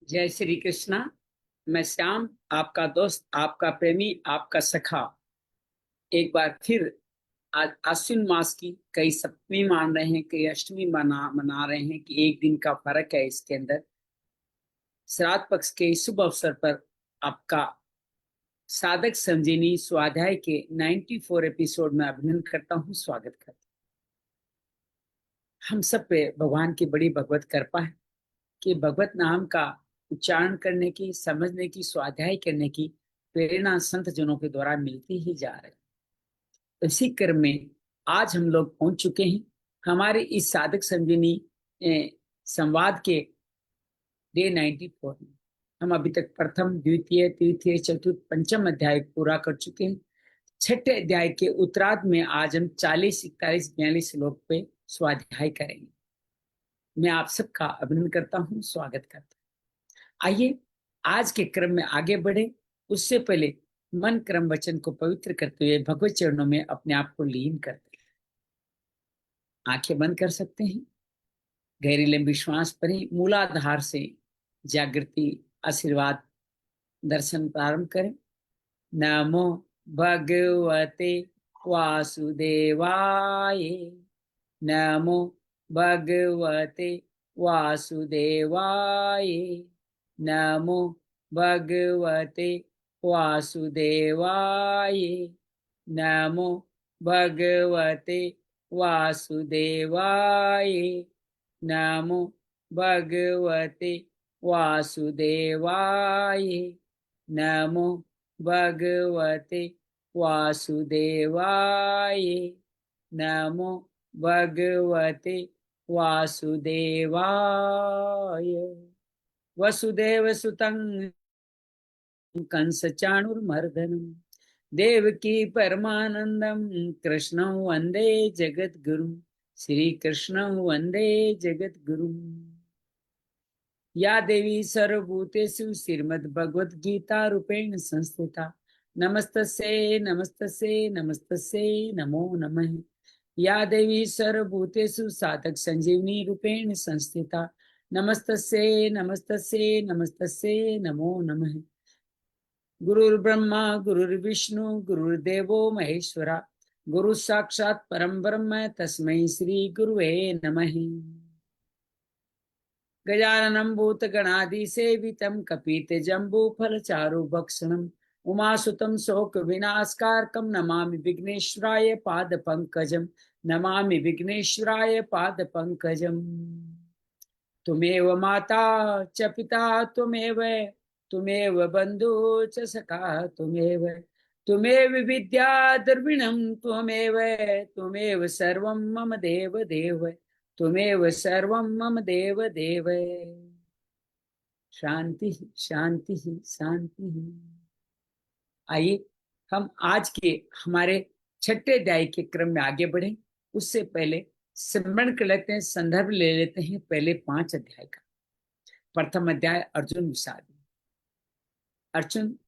जय श्री कृष्णा। मैं श्याम, आपका दोस्त, आपका प्रेमी, आपका सखा। एक बार फिर आज आश्विन मास की कई सप्तमी मान रहे हैं, कई अष्टमी मना मना रहे हैं कि एक दिन का फर्क है इसके अंदर। श्राद्ध पक्ष के इस शुभ अवसर पर आपका साधक संजीवनी स्वाध्याय के 94 एपिसोड में अभिनंदन करता हूँ, स्वागत करता हूँ। हम सब पे भगवान की बड़ी भगवत कृपा है कि भगवत नाम का उच्चारण करने की, समझने की, स्वाध्याय करने की प्रेरणा संत जनों के द्वारा मिलती ही जा रही है। इसी क्रम में आज हम लोग पहुंच चुके हैं हमारे इस साधक संजीवनी संवाद के डे 94 में। हम अभी तक प्रथम, द्वितीय, तृतीय, चतुर्थ, पंचम अध्याय पूरा कर चुके हैं। छठे अध्याय के उत्तरार्ध में आज हम 40, 41, 42 श्लोक पे स्वाध्याय करेंगे। मैं आप सबका अभिनंदन करता हूँ, स्वागत करता हूँ। आइए आज के क्रम में आगे बढ़े। उससे पहले मन, क्रम, वचन को पवित्र करते हुए भगवत चरणों में अपने आप को लीन करते हैं। आंखें बंद कर सकते हैं। गहरी लंबी श्वास भरें। मूलाधार से जागृति, आशीर्वाद, दर्शन प्रारंभ करें। नमो भगवते वासुदेवाय। नमो भगवते वासुदेवाय। नमो भगवते वासुदेवाय। नमो भगवते वासुदेवाय। नमो भगवते वासुदेवाय। नमो भगवते वासुदेवाय। नमो भगवते वासुदेवाय। वसुदेव सुतं कंस चाणूरमर्दनम देवकी परमानंदम कृष्णं वंदे जगद्गुरुं। श्री कृष्णं वंदे जगद्गुरुं। या देवी सर्वभूतेषु श्रीमद्भगवद्गीता रूपेण संस्थिता नमस्तस्यै नमस्तस्यै नमस्तस्यै नमो नमः। या देवी सर्वभूतेषु साधक संजीवनी रूपेण संस्थिता नमस्तस्यै नमस्तस्यै नमस्तस्यै नमो नमः। गुरुर्ब्रह्मा गुरुर्विष्णु गुरुर्देवो महेश्वरा गुरु साक्षात् परम ब्रह्म तस्मै श्री गुरुवे नमः। गजाननं भूतगणाधिसेवितं कपितजम्बूफलचारुभक्षणं उमासुतं शोकविनाशकारकं नमामि विघ्नेश्वराय पादपङ्कजं। नमामि विघ्नेश्वराय पादपङ्कजम्। त्वमेव माता च पिता त्वमेव, त्वमेव बन्धु च सखा त्वमेव, त्वमेव विद्या द्रविणं त्वमेव, त्वमेव सर्वं मम देव देव, त्वमेव सर्वं मम देव देव। शांति शांति शांति। आइए हम आज के हमारे छठे अध्याय के क्रम में आगे बढ़े। उससे पहले स्मरण कर लेते हैं, संदर्भ ले लेते हैं पहले 5 अध्याय का। प्रथम अध्याय अर्जुन विषाद। अर्जुन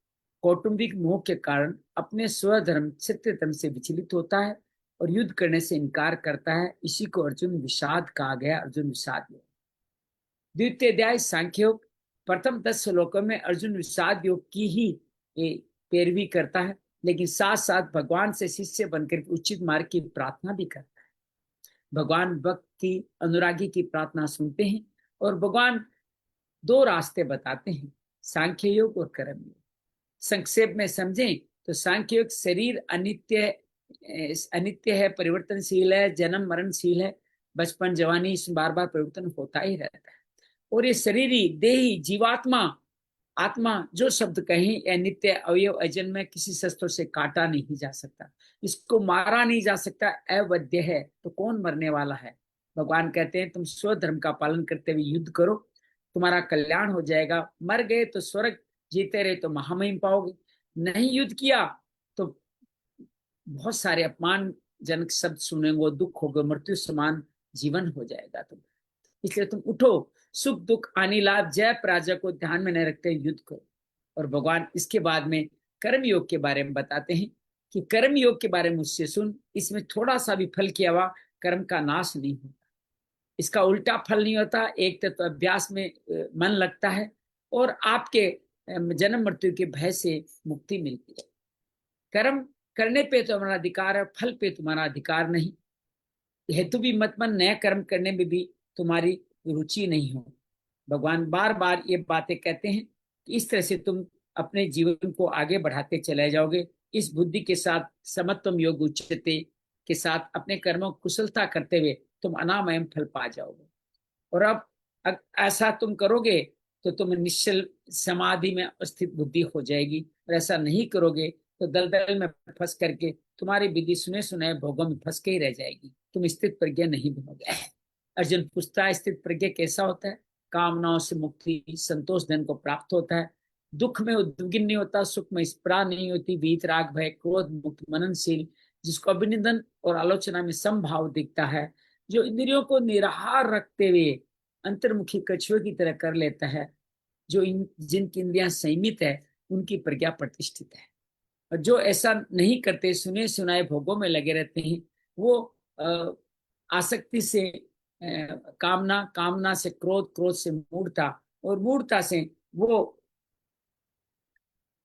कौटुंबिक मोह के कारण अपने स्वधर्म क्षत्रिय धर्म से विचलित होता है और युद्ध करने से इनकार करता है। इसी को अर्जुन विषाद कहा गया, अर्जुन विषाद योग। द्वितीय अध्याय सांख्य योग। प्रथम 10 श्लोकों में अर्जुन विषाद योग की ही पैरवी करता है, लेकिन साथ साथ भगवान से शिष्य बनकर उचित मार्ग की प्रार्थना भी करता है। भगवान भक्त की, अनुरागी की प्रार्थना सुनते हैं और भगवान 2 रास्ते बताते हैं, सांख्य योग और कर्म योग। संक्षेप में समझें तो सांख्य योग शरीर अनित्य है, परिवर्तनशील है, जन्म मरणशील है, बचपन जवानी इसमें बार बार परिवर्तन होता ही रहता है। और ये शरीरी देही जीवात्मा आत्मा जो शब्द कहें, यह नित्य अवयव अजन्म में, किसी शस्त्र से काटा नहीं जा सकता, इसको मारा नहीं जा सकता, अवध्य है, तो कौन मरने वाला है। भगवान कहते हैं तुम स्वधर्म का पालन करते हुए युद्ध करो, तुम्हारा कल्याण हो जाएगा। मर गए तो स्वर्ग, जीते रहे तो महामहिम पाओगे। नहीं युद्ध किया तो बहुत सारे अपमानजनक शब्द सुनेंगे, दुख होगा, मृत्यु समान जीवन हो जाएगा तुम। इसलिए तुम उठो, सुख दुख हानि लाभ जय पराजय को ध्यान में न रखते युद्ध करो। और भगवान इसके बाद में कर्म योग के बारे में बताते हैं कि कर्म योग के बारे में मुझसे सुन, इसमें थोड़ा सा भी फल किया हुआ कर्म का नाश नहीं होता, इसका उल्टा फल नहीं होता। एक तो अभ्यास में मन लगता है, और आपके जन्म मृत्यु के भय से मुक्ति मिलती है। कर्म करने पे तुम्हारा अधिकार है, फल पे तुम्हारा अधिकार नहीं। हेतु भी मत मन, नया कर्म करने में भी तुम्हारी रुचि नहीं हो। भगवान बार बार ये बातें कहते हैं कि इस तरह से तुम अपने जीवन को आगे बढ़ाते चले जाओगे। इस बुद्धि के साथ समत्वम योग उच्चते के साथ अपने कर्मों को कुशलता करते हुए तुम अनामय फल पा जाओगे। और अब ऐसा तुम करोगे तो तुम निश्चल समाधि में स्थित बुद्धि हो जाएगी। और ऐसा नहीं करोगे तो दलदल में फंस करके तुम्हारी विधि सुने सुनाए भोगों में फंस के ही रह जाएगी, तुम स्थित प्रज्ञा नहीं बनोगे। अर्जुन पूछता है स्थित प्रज्ञा कैसा होता है? कामनाओं से मुक्ति, संतोष धन को प्राप्त होता है, दुख में उद्विग्न नहीं होता, सुख में स्पृहा नहीं होती, वीत राग भय क्रोध मुक्त, मननशील, जिसको अभिनंदन और आलोचना में समभाव दिखता है, जो इंद्रियों को निराहार रखते हुए अंतर्मुखी कछुए की तरह कर लेता है, जो जिनकी इंद्रियां संयमित है उनकी प्रज्ञा प्रतिष्ठित है। और जो ऐसा नहीं करते, सुने सुनाए भोगों में लगे रहते हैं, वो आसक्ति से कामना, कामना से क्रोध, क्रोध से मूढ़ता, और मूढ़ता से वो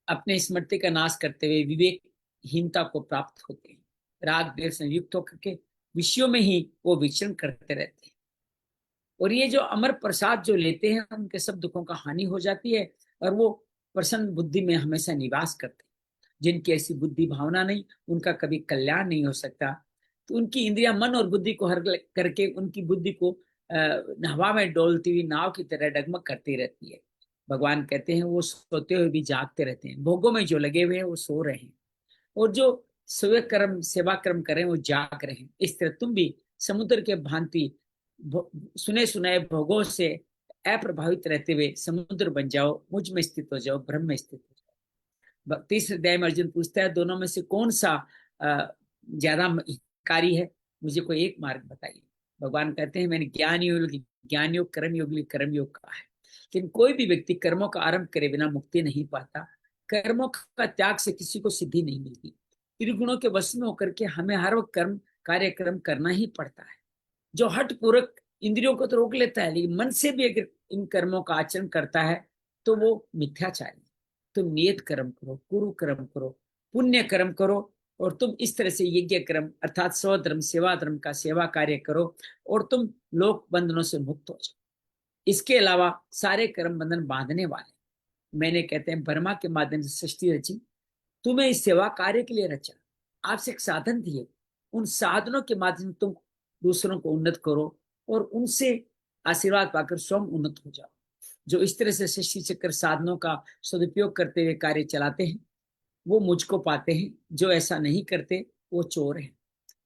अपने स्मृति का नाश करते हुए विवेकहीनता को प्राप्त होते हैं। राग देर से युक्त होकर के विषयों में ही वो विचरण करते रहते हैं। और ये जो अमर प्रसाद जो लेते हैं उनके सब दुखों का हानि हो जाती है, और वो प्रसन्न बुद्धि में हमेशा निवास करते हैं। जिनकी ऐसी बुद्धि भावना नहीं, उनका कभी कल्याण नहीं हो सकता। तो उनकी इंद्रियां मन और बुद्धि को हर करके उनकी बुद्धि को हवा में डोलती हुई नाव की तरह डगमग करती रहती है। भगवान कहते हैं वो सोते हुए भी जागते रहते हैं, भोगों में जो लगे हुए हैं वो सो रहे हैं, और जो स्व कर्म सेवा कर्म कर रहे हैं वो जाग रहे हैं। इस तरह तुम भी समुद्र के भांति सुने सुनाए भोगों से अप्रभावित रहते हुए समुद्र बन जाओ, मुझ में स्थित हो जाओ, ब्रह्म में स्थित हो जाओ। तीसरे अध्याय में अर्जुन पूछता है दोनों में से कौन सा ज्यादा हितकारी है, मुझे कोई एक मार्ग बताइए। भगवान कहते हैं मैंने ज्ञान योग, ज्ञान योग, कर्म योग कहा है। लेकिन कोई भी व्यक्ति कर्मों का आरंभ करे बिना मुक्ति नहीं पाता। कर्मों का त्याग से किसी को सिद्धि नहीं मिलती। त्रिगुणों के वश में होकर के हमें हर वक्त कर्म कार्यक्रम करना ही पड़ता है। जो हठ पूर्वक इंद्रियों को तो रोक लेता है, लेकिन मन से भी अगर इन कर्मों का आचरण करता है तो वो मिथ्याचारी। तुम नियत कर्म करो, कुरु कर्म करो, पुण्य कर्म करो, और तुम इस तरह से यज्ञ कर्म अर्थात स्वधर्म सेवा धर्म का सेवा कार्य करो, और तुम लोक बंधनों से मुक्त हो जाओ। इसके अलावा सारे कर्म बंधन बांधने वाले मैंने कहते हैं ब्रह्मा के माध्यम से सृष्टि रची, तुम्हें इस सेवा कार्य के लिए रचा, आपसे एक साधन दिए, उन साधनों के माध्यम से तुम दूसरों को उन्नत करो और उनसे आशीर्वाद पाकर स्वयं उन्नत हो जाओ। जो इस तरह से सृष्टि चक्र साधनों का सदुपयोग करते हुए कार्य चलाते हैं वो मुझको पाते हैं, जो ऐसा नहीं करते वो चोर हैं।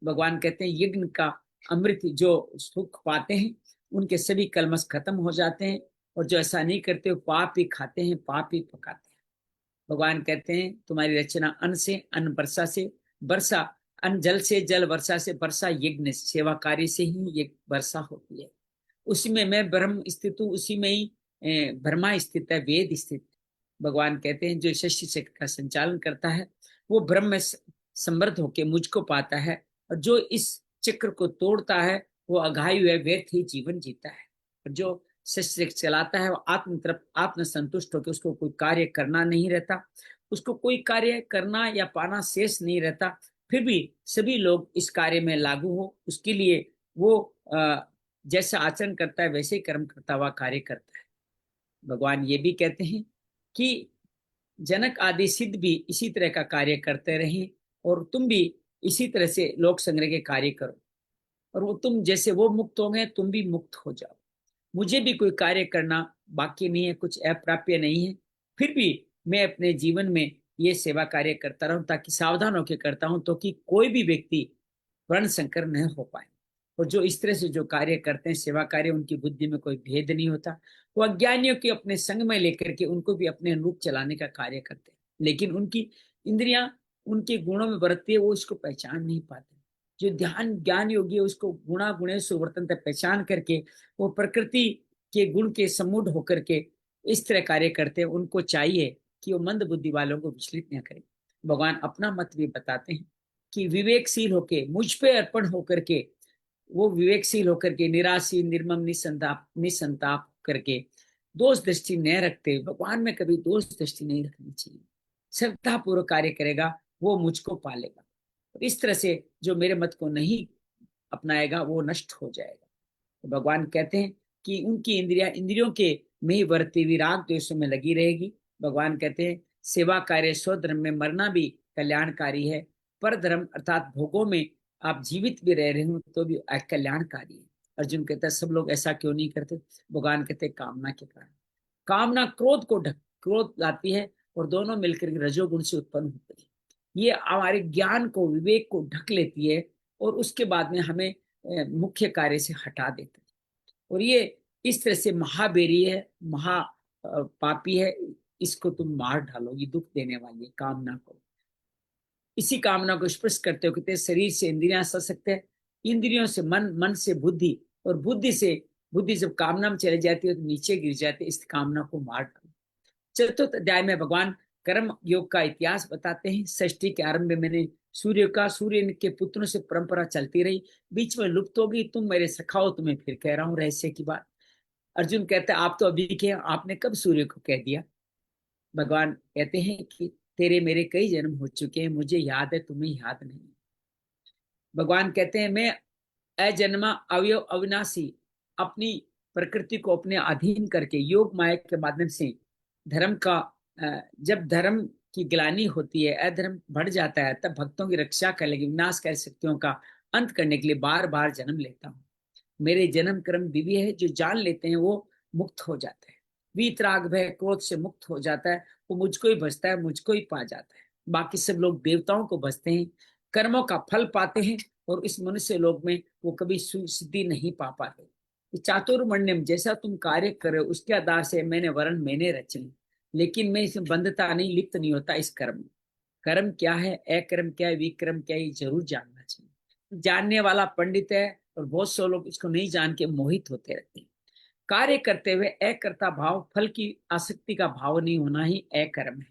भगवान कहते हैं यज्ञ का अमृत जो सुख पाते हैं उनके सभी कलमश खत्म हो जाते हैं, और जो ऐसा नहीं करते वो पाप ही खाते हैं, पाप ही पकाते हैं। भगवान कहते हैं तुम्हारी रचना अन्न से, अन्न वर्षा से, वर्षा अन्न जल से, जल वर्षा से, वर्षा यज्ञ सेवा कार्य से ही ये वर्षा होती है। उसी में मैं ब्रह्म स्थित हूँ, उसी में ही ब्रह्मा स्थित है, वेद स्थित। भगवान कहते हैं जो षष्ठी चक्र का संचालन करता है वो ब्रह्म में समृद्ध होकर मुझको पाता है, और जो इस चक्र को तोड़ता है वो अघायु है, व्यर्थ ही जीवन जीता है। और जो षष्ठी चक्र चलाता है वो आत्म तरफ आत्म संतुष्ट होकर उसको कोई कार्य करना नहीं रहता, उसको कोई कार्य करना या पाना शेष नहीं रहता। फिर भी सभी लोग इस कार्य में लागू हो उसके लिए वो जैसा आचरण करता है वैसे ही कर्म करता हुआ कार्य करता है। भगवान ये भी कहते हैं कि जनक आदि सिद्ध भी इसी तरह का कार्य करते रहें, और तुम भी इसी तरह से लोक संग्रह के कार्य करो, और वो तुम जैसे वो मुक्त हो गए तुम भी मुक्त हो जाओ। मुझे भी कोई कार्य करना बाकी नहीं है, कुछ अप्राप्य नहीं है, फिर भी मैं अपने जीवन में ये सेवा कार्य करता रहूं, ताकि सावधान होकर करता हूं तो कि कोई भी व्यक्ति वर्ण संकर न हो पाए। और जो इस तरह से जो कार्य करते हैं सेवा कार्य, उनकी बुद्धि में कोई भेद नहीं होता, वो अज्ञानियों के अपने संग में लेकर के उनको भी अपने अनुरूप चलाने का कार्य करते हैं, लेकिन उनकी इंद्रियां उनके गुणों में बरतती है, वो इसको पहचान नहीं पाते। जो ध्यान ज्ञान योगी है उसको गुणा गुणेषु वर्तन्ते पहचान करके वो प्रकृति के गुण के सम्मूढ़ होकर के इस तरह कार्य करते हैं। उनको चाहिए कि वो मंद बुद्धि वालों को विचलित न करें। भगवान अपना मत भी बताते हैं कि विवेकशील होके मुझ पे अर्पण होकर के, वो विवेकशील होकर के निराशील निर्मम निसंताप करके दोष दृष्टि न रखते हुए, भगवान में कभी दोष दृष्टि नहीं रखनी चाहिए। श्रद्धा पूर्वक कार्य करेगा वो मुझको पालेगा, और इस तरह से जो मेरे मत को नहीं अपनाएगा वो नष्ट हो जाएगा। तो भगवान कहते हैं कि उनकी इंद्रियों के में ही वर्ती विराग द्वेषों में लगी रहेगी। भगवान कहते हैं सेवा कार्य स्वधर्म में मरना भी कल्याणकारी है, पर धर्म अर्थात भोगों में आप जीवित भी रह रहे हो तो भी अकल्याणकारी है। अर्जुन कहता है सब लोग ऐसा क्यों नहीं करते? भगवान कहते हैं कामना के कारण। कामना क्रोध लाती है, और दोनों मिलकर के रजोगुण से उत्पन्न होती है। ये हमारे ज्ञान को, विवेक को ढक लेती है, और उसके बाद में हमें मुख्य कार्य से हटा देती है। और ये इस तरह से महाबेरी है, महा पापी है। इसको तुम मार डालो, ये दुख देने वाली है कामना को। इसी कामना को स्पर्श करते हो कहते शरीर से इंद्रियां सशक्त है, इंद्रियों से मन, मन से बुद्धि, और बुद्धि जब कामना में चले जाती है तो नीचे गिर जाती है। इस कामना को मार डालो। चतुर्थ अध्याय में भगवान कर्म योग का इतिहास बताते हैं। सृष्टि के आरंभ में मैंने सूर्य के पुत्रों से परंपरा चलती रही, बीच में लुप्त हो गई। तुम मेरे सखा हो, तुम्हें फिर कह रहा हूँ रहस्य की बात। अर्जुन कहते हैं आप तो अभी के, आपने कब सूर्य को कह दिया? भगवान कहते हैं कि तेरे मेरे कई जन्म हो चुके हैं, मुझे याद है, तुम्हें याद नहीं। भगवान कहते हैं मैं अजन्मा अवयव अविनाशी, अपनी प्रकृति को अपने अधीन करके योग माया के माध्यम से धर्म का जब धर्म की ग्लानि होती है, अधर्म बढ़ जाता है, तब भक्तों की रक्षा करने के, विनाशकारी शक्तियों का अंत करने के लिए बार बार जन्म लेता हूँ। मेरे जन्म कर्म दिव्य है, जो जान लेते हैं वो मुक्त हो जाते हैं। वीतराग भय क्रोध से मुक्त हो जाता है, वो मुझको ही भजता है, मुझको ही पा जाता है। बाकी सब लोग देवताओं को भजते हैं, कर्मों का फल पाते हैं, और इस मनुष्य लोक में वो कभी सिद्धि नहीं पा पाते। चातुर्वर्ण्यम, जैसा तुम कार्य करो उसके आधार से मैंने वर्ण मैंने रचे, लेकिन मैं इसमें बंधता नहीं, लिप्त नहीं होता इस कर्म में। कर्म क्या है, अकर्म क्या है, विक्रम क्या है, ये जरूर जानना चाहिए। जानने वाला पंडित है, और बहुत से लोग इसको नहीं जान के मोहित होते रहते हैं। कार्य करते हुए अकर्ता भाव, फल की आसक्ति का भाव नहीं होना ही अकर्म है।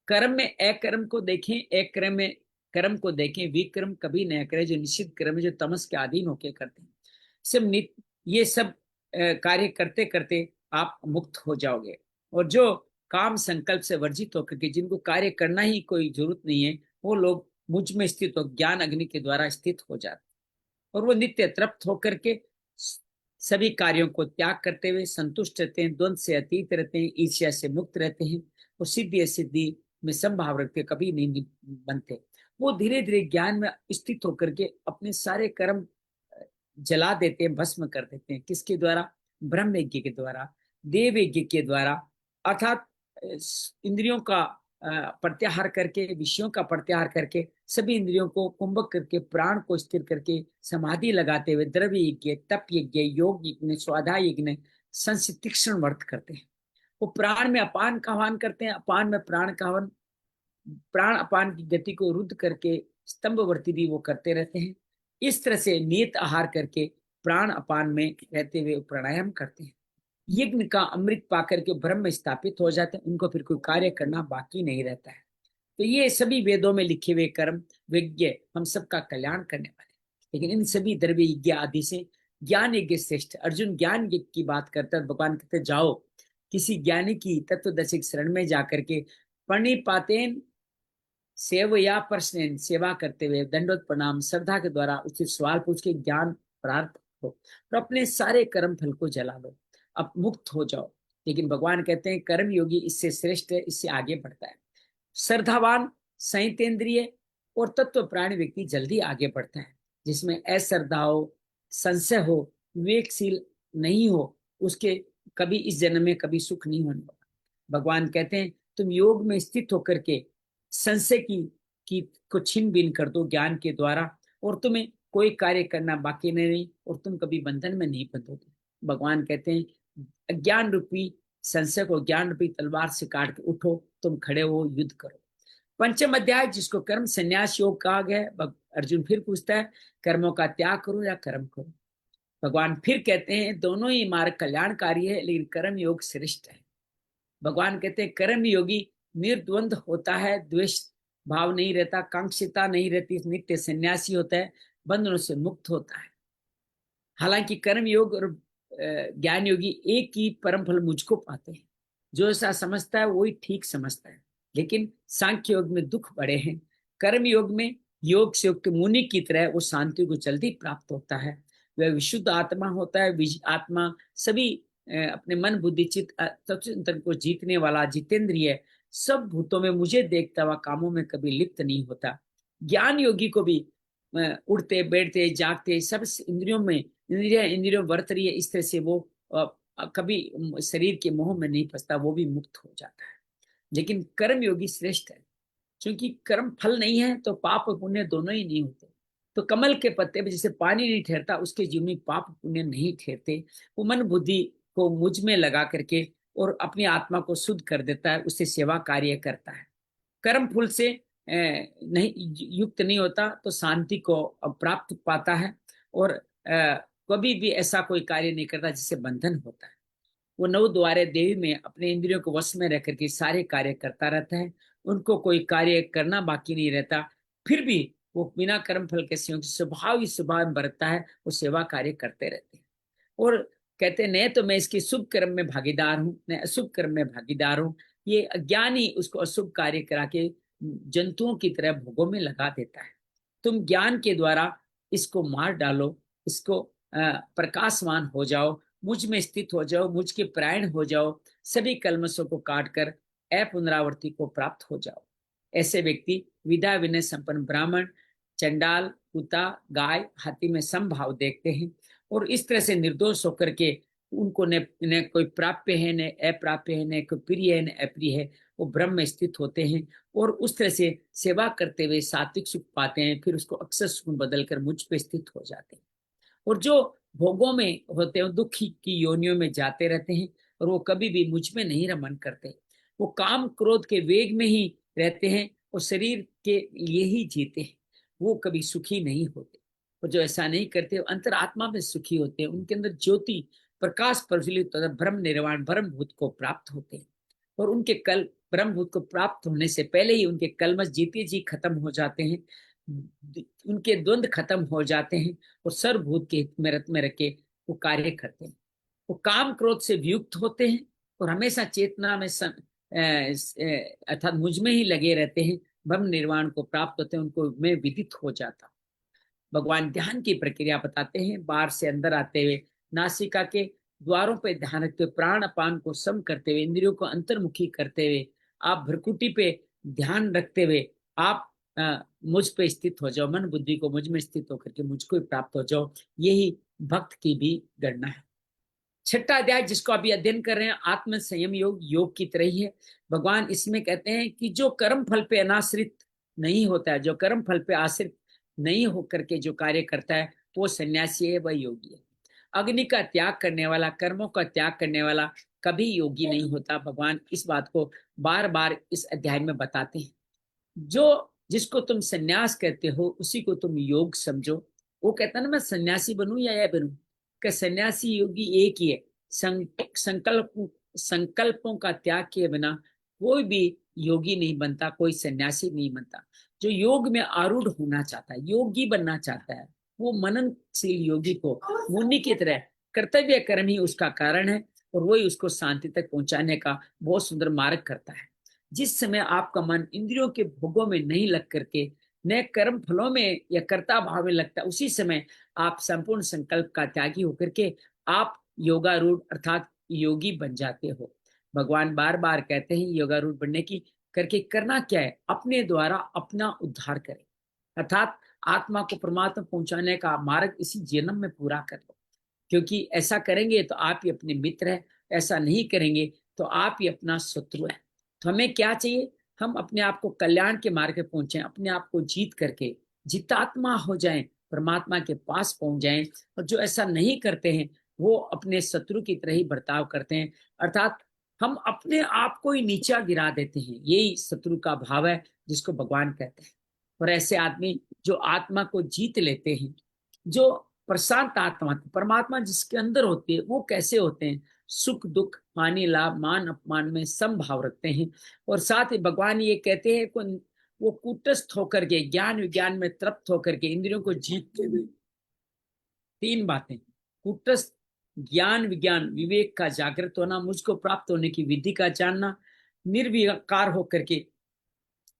कर्म में अकर्म को देखें, अकर्म में कर्म को देखें, विक्रम कभी न करें। जो निश्चित कर्म है, जो तमस के अधीन होकर करते हैं, ये सब कार्य करते करते आप मुक्त हो जाओगे। और जो काम संकल्प से वर्जित होकर के, जिनको कार्य करना ही कोई जरूरत नहीं है, वो लोग मुझ में स्थित हो, ज्ञान अग्नि के द्वारा स्थित हो जाते, और वो नित्य तृप्त होकर के सभी कार्यों को त्याग करते हुए संतुष्ट रहते हैं, द्वंद से अतीत रहते हैं, ईर्ष्या से मुक्त रहते हैं, और सिद्धि सिद्धि में संभाव रखते, कभी नहीं बनते। वो धीरे धीरे ज्ञान में स्थित होकर के अपने सारे कर्म जला देते हैं, भस्म कर देते हैं। किसके द्वारा? ब्रह्म यज्ञ के द्वारा, देव यज्ञ के द्वारा, अर्थात इंद्रियों का प्रत्याहार करके, विषयों का प्रत्याहार करके, सभी इंद्रियों को कुंभक करके, प्राण को स्थिर करके, समाधि लगाते हुए द्रव्य यज्ञ, तप यज्ञ, योग यज्ञ, स्वाध्याय यज्ञ, संस्कृत तीक्ष्ण व्रत करते हैं। वो प्राण में अपान का आह्वान करते हैं, अपान में प्राण का आह्वान, प्राण अपान की गति को रुद्ध करके स्तंभवर्ती भी वो करते रहते हैं। इस तरह से नियत आहार करके प्राण अपान में रहते हुए प्राणायाम करते हैं। यज्ञ का अमृत पाकर के ब्रह्म में स्थापित हो जाते हैं, उनको फिर कोई कार्य करना बाकी नहीं रहता है। तो ये सभी वेदों में लिखे हुए कर्म यज्ञ हम सबका कल्याण करने वाले, लेकिन इन सभी द्रव्य यज्ञ आदि से ज्ञान यज्ञ श्रेष्ठ। अर्जुन ज्ञान यज्ञ की बात करते हैं, भगवान कहते जाओ किसी ज्ञानी की तत्वदर्शी शरण में जाकर के प्रणिपातेन सेवया प्रश्न, सेवा करते हुए दंडोत प्रणाम श्रद्धा के द्वारा उससे सवाल पूछ के ज्ञान प्राप्त हो, और अपने सारे कर्म फल को जला लो, अब मुक्त हो जाओ। लेकिन भगवान कहते हैं कर्म योगी इससे श्रेष्ठ है, इससे आगे बढ़ता है। श्रद्धावान, संयतेंद्रिय और तत्व प्राणी व्यक्ति जल्दी आगे बढ़ता है। जिसमें अश्रद्धा हो, संशय हो, विवेकशील नहीं हो, उसके कभी इस जन्म में कभी सुख नहीं होने वाला। भगवान कहते हैं तुम योग में स्थित होकर के संशय की को छीन बीन कर दो ज्ञान के द्वारा, और तुम्हें कोई कार्य करना बाकी नहीं, और तुम कभी बंधन में नहीं बंधोगे। भगवान कहते हैं अज्ञान रूपी संशय को ज्ञान रूपी तलवार से काट के उठो, तुम खड़े हो, युद्ध करो। पंचम अध्याय जिसको कर्म संन्यास योग कहा गया है, अर्जुन फिर पूछता है कर्मों का त्याग करो या कर्म करो? भगवान फिर कहते हैं दोनों ही मार्ग कल्याणकारी है, लेकिन कर्म योग श्रेष्ठ है। भगवान कहते हैं कर्म योगी निर्द्वंद होता है, द्वेष भाव नहीं रहता, कांक्षिता नहीं रहती, नित्य सन्यासी होता है, बंधनों से मुक्त होता है। हालांकि कर्म योग और ज्ञान योगी एक ही परम फल मुझको पाते हैं। जो ऐसा समझता है वही ठीक समझता है। लेकिन सांख्य योग में दुख बड़े हैं। कर्म योग में योग से युक्त मुनि की तरह वो शांति को जल्दी प्राप्त होता है। वह विशुद्ध आत्मा होता है। आत्मा सभी अपने मन बुद्धि चित्त तत्व को जीतने वाला जितेंद्रिय, सब भूतों में मुझे देखता हुआ कामों में कभी लिप्त नहीं होता। ज्ञान योगी को भी उठते बैठते जागते सब इंद्रियों में इंद्रियों वर्त रही है, इस तरह से वो कभी शरीर के मोह में नहीं फंसता, वो भी मुक्त हो जाता है। लेकिन कर्म योगी श्रेष्ठ है, क्योंकि कर्म फल नहीं है तो पाप और पुण्य दोनों ही नहीं होते। तो कमल के पत्ते पे जैसे पानी नहीं ठहरता, उसके जीवन में पाप पुण्य नहीं ठहरते। वो मन बुद्धि को मुझ में लगा करके और अपनी आत्मा को शुद्ध कर देता है, उससे सेवा कार्य करता है। कर्म फूल से नहीं युक्त नहीं होता तो शांति को प्राप्त पाता है। और कभी भी ऐसा कोई कार्य नहीं करता जिससे बंधन होता है। वो नव द्वारे देवी में अपने इंद्रियों को वश में रख करके सारे कार्य करता रहता है। उनको कोई कार्य करना बाकी नहीं रहता। फिर भी वो बिना कर्म फल के स्वभाव ही स्वभाव बरतता है, वो सेवा कार्य करते रहते हैं। और कहते हैं न तो मैं इसके शुभ कर्म में भागीदार हूँ न अशुभ कर्म में भागीदार हूँ। ये अज्ञानी उसको अशुभ कार्य करा के जंतुओं की तरह भोगों में लगा देता है। तुम ज्ञान के द्वारा इसको मार डालो, इसको प्रकाशवान हो जाओ, मुझ में स्थित हो जाओ, मुझ के प्रायण हो जाओ, सभी कल्मशों को काट कर अपुनरावृत्ति को प्राप्त हो जाओ। ऐसे व्यक्ति विद्या विनय संपन्न ब्राह्मण, चंडाल, कुत्ता, गाय, हाथी में समभाव देखते हैं और इस तरह से निर्दोष होकर के उनको न कोई प्राप्य है न अप्राप्य है, न कोई प्रिय है न अप्रिय है, वो ब्रह्म में स्थित होते हैं और उस तरह से सेवा करते हुए सात्विक सुख पाते हैं। फिर उसको अक्षर सुख बदल कर मुझ पे स्थित हो जाते हैं। और जो भोगों में होते हैं दुखी की योनियों में जाते रहते हैं और वो कभी भी मुझ में नहीं रमन करते। वो काम क्रोध के वेग में ही रहते हैं और शरीर के लिए ही जीते हैं। वो कभी सुखी नहीं होते। और जो ऐसा नहीं करते वो अंतरात्मा में सुखी होते हैं। उनके अंदर ज्योति प्रकाश प्रज्वलित होता है, ब्रह्म निर्वाण ब्रह्म भूत को प्राप्त होते हैं। और उनके कल ब्रह्म भूत को प्राप्त होने से पहले ही उनके कलमश जीते जी खत्म हो जाते हैं, उनके द्वंद्व खत्म हो जाते हैं और सर्वभूत के हित में रत में रखे वो कार्य करते हैं। वो काम क्रोध से वियुक्त होते हैं और हमेशा चेतना में अर्थात मुझ में ही लगे रहते हैं। ब्रह्म निर्वाण को प्राप्त होते हैं, उनको मैं विदित हो जाता। भगवान ध्यान की प्रक्रिया बताते हैं। बाहर से अंदर आते हुए नासिका के द्वारों पर ध्यान रखते हुए प्राण अपान को सम करते हुए इंद्रियों को अंतर्मुखी करते हुए आप भ्रकुटी पे ध्यान रखते हुए आप मुझ पे स्थित हो जाओ, मन बुद्धि को मुझ में स्थित होकर के मुझको ही प्राप्त हो जाओ। यही भक्त की भी गणना है। छठा अध्याय जिसको अभी अध्ययन कर रहे हैं आत्म संयम योग, योग की तरह ही है। भगवान इसमें कहते हैं कि जो कर्म फल पे अनाश्रित नहीं होता है, जो कर्म फल पे आश्रित नहीं होकर के जो कार्य करता है वो सन्यासी है, वह योगी है। अग्नि का त्याग करने वाला, कर्मों का त्याग करने वाला कभी योगी नहीं होता। भगवान इस बात को बार बार इस अध्याय में बताते हैं। जो जिसको तुम सन्यास कहते हो उसी को तुम योग समझो। वो कहता ना मैं सन्यासी बनूं या यह बनूं, कि सन्यासी योगी एक ही है। संकल्पों का त्याग किए बिना कोई भी योगी नहीं बनता, कोई सन्यासी नहीं बनता। जो योग में आरूढ़ होना चाहता है, योगी बनना चाहता है, वो मननशील योगी को मुनि की तरह कर्तव्य कर्म ही उसका कारण है और वही उसको शांति तक पहुंचाने का बहुत सुंदर मार्ग करता है। जिस समय आपका मन इंद्रियों के भोगों में नहीं लग करके न कर्म फलों में या कर्ता भाव में लगता, उसी समय आप संपूर्ण संकल्प का त्यागी होकर के आप योगारूढ़ अर्थात योगी बन जाते हो। भगवान बार बार कहते हैं योगारूढ़ बनने की करके करना क्या है, अपने द्वारा अपना उद्धार करें, अर्थात आत्मा को परमात्मा पहुंचाने का मार्ग इसी जन्म में पूरा कर लो। क्योंकि ऐसा करेंगे तो आप ही अपने मित्र है, ऐसा नहीं करेंगे तो आप ही अपना शत्रु है। तो हमें क्या चाहिए, हम अपने आप को कल्याण के मार्ग पे पहुंचे, अपने आप को जीत करके जितात्मा हो जाएं, परमात्मा के पास पहुंच जाएं। और जो ऐसा नहीं करते हैं वो अपने शत्रु की तरह ही बर्ताव करते हैं, अर्थात हम अपने आप को ही नीचा गिरा देते हैं। यही शत्रु का भाव है जिसको भगवान कहते हैं। और ऐसे आदमी जो आत्मा को जीत लेते हैं, जो प्रशांत आत्मा परमात्मा जिसके अंदर होती है, वो कैसे होते हैं, सुख दुख हानि लाभ मान अपमान में समभाव रखते हैं। और साथ ही भगवान ये कहते हैं कि वो कूटस्थ होकर के ज्ञान विज्ञान में तृप्त होकर के इंद्रियों को जीतते हुए, तीन बातें, कूटस्थ ज्ञान विज्ञान विवेक का जागृत होना, मुझको प्राप्त होने की विधि का जानना, निर्विकार होकर के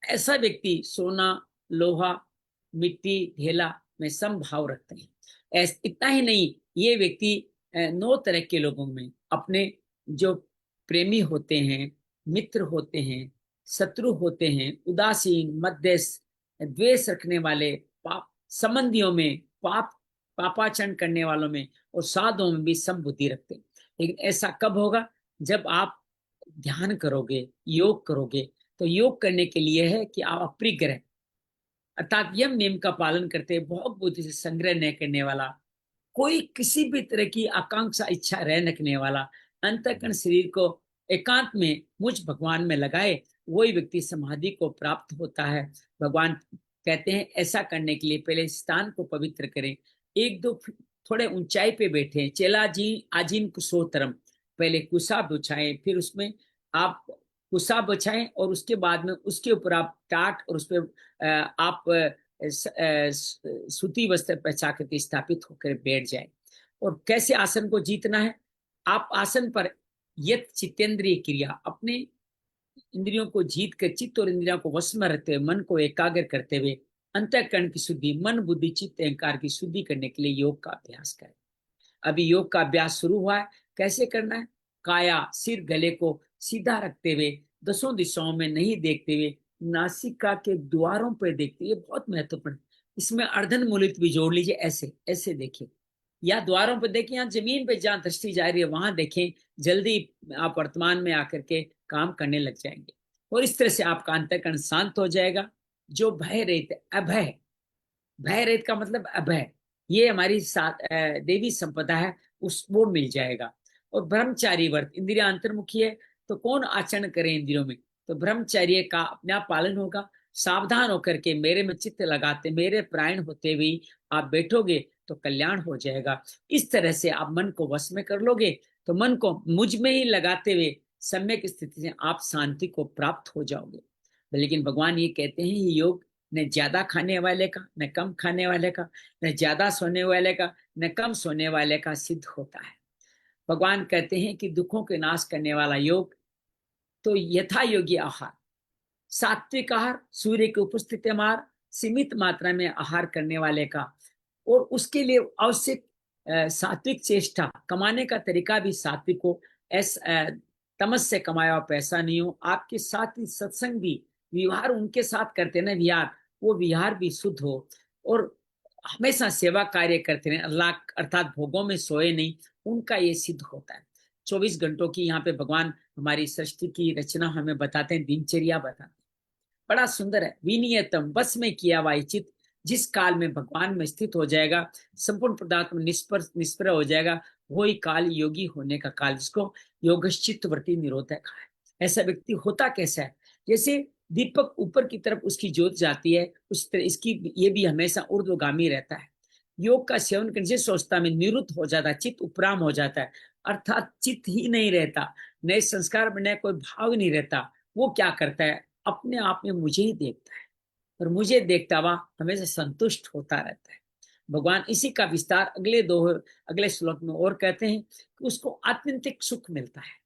ऐसा व्यक्ति सोना, लोहा, मिट्टी, ढेला में समभाव रखते हैं। इतना ही नहीं, ये व्यक्ति 9 तरह के लोगों में अपने जो प्रेमी होते हैं, मित्र होते हैं, शत्रु होते हैं, उदासीन, मध्यस्थ, द्वेष रखने वाले, पाप संबंधियों में, पापाचरण करने वालों में और साधुओं में भी सम बुद्धि रखते हैं। लेकिन ऐसा कब होगा? जब आप ध्यान करोगे, योग करोगे। तो योग करने के लिए है कि आप अपरिग्रह अर्थात यम नियम का पालन करते, बहुत बुद्धि से संग्रह न करने वाला, कोई किसी भी तरह की आकांक्षा इच्छा रह रखने वाला, अंतःकरण शरीर को एकांत में मुझ भगवान में लगाए, वही व्यक्ति समाधि को प्राप्त होता है। भगवान कहते हैं ऐसा करने के लिए पहले स्थान को पवित्र करें, एक दो थोड़े ऊंचाई पे बैठे, चेला जी आजीन कुशोतरम, पहले कुशा बिछाएं, फिर उसमें आप कुशा बिछाएं और उसके बाद में उसके ऊपर आप टाट और उस पर आप सूती वस्त्र पहचा करके स्थापित होकर बैठ जाए। और कैसे आसन को जीतना है? आप आसन पर यत चित्तेंद्रिय क्रिया, अपने इंद्रियों को जीत कर, चित्त और इंद्रियों को वश में रखते हुए, मन को एकाग्र करते हुए अंतःकरण की शुद्धि, मन बुद्धि चित्त अहंकार की शुद्धि करने के लिए योग का अभ्यास करें। अभी योग का अभ्यास शुरू हुआ है। कैसे करना है? काया सिर गले को सीधा रखते हुए, दसों दिशाओं में नहीं देखते हुए, नासिका के द्वारों पर देखते हुए, बहुत महत्वपूर्ण। इसमें अर्धन मूलित भी जोड़ लीजिए, ऐसे ऐसे देखिए, या द्वारों पर देखें, या जमीन पे जहां दृष्टि जा रही है वहां देखें। जल्दी आप वर्तमान में आकर के काम करने लग जाएंगे और इस तरह से आपका अंतःकरण शांत हो जाएगा। जो भय रहित, अभय, भय रहित का मतलब अभय, ये हमारी देवी संपदा है, उस वो मिल जाएगा। और ब्रह्मचारी व्रत, इंद्रिया अंतर्मुखी है तो कौन आचरण करे इंद्रियों में? तो ब्रह्मचर्य का अपने आप पालन होगा। सावधान होकर के मेरे में चित्त लगाते, मेरे प्राण होते हुए आप बैठोगे तो कल्याण हो जाएगा। इस तरह से आप मन को वश में कर लोगे तो मन को मुझ में ही लगाते हुए सम्यक स्थिति से आप शांति को प्राप्त हो जाओगे। लेकिन भगवान ये कहते हैं ये योग न ज्यादा खाने वाले का, न कम खाने वाले का, न ज्यादा सोने वाले का, न कम सोने वाले का सिद्ध होता है। भगवान कहते हैं कि दुखों के नाश करने वाला योग तो यथा योगी आहार, सात्विक आहार, सूर्य की उपस्थिति में आहार, सीमित मात्रा में आहार करने वाले का, और उसके लिए आवश्यक सात्विक चेष्टा, कमाने का तरीका भी सात्विक हो। तमस से कमाया हुआ पैसा नहीं हो। आपके साथ ही सत्संग भी, व्यवहार उनके साथ करते ना विहार, वो विहार भी शुद्ध हो। और हमेशा सेवा कार्य करते रहे, अल्लाह अर्थात भोगों में सोए नहीं, उनका ये सिद्ध होता है। 24 घंटों की यहाँ पे भगवान हमारी सृष्टि की रचना हमें बताते हैं, दिनचर्या बताते हैं, बड़ा सुंदर है। विनियतम, बस में किया हुआ चित्त जिस काल में भगवान में स्थित हो जाएगा, संपूर्ण पदार्थ में निष्प्रह हो जाएगा, वही काल योगी होने का काल, जिसको योगश्चित्तवृत्ति निरोध कहा है। ऐसा व्यक्ति होता कैसा है? जैसे दीपक ऊपर की तरफ उसकी ज्योत जाती है, उस तरह इसकी ये भी हमेशा ऊर्ध्वगामी रहता है। योग का सेवन करने से सोचता में निरुद्ध हो जाता है, चित्त उपराम हो जाता है, अर्थात चित्त ही नहीं रहता, नए संस्कार में नया कोई भाव नहीं रहता। वो क्या करता है? अपने आप में मुझे ही देखता है और मुझे देखता हुआ हमेशा संतुष्ट होता रहता है। भगवान इसी का विस्तार अगले श्लोक में और कहते हैं कि उसको आत्यंतिक सुख मिलता है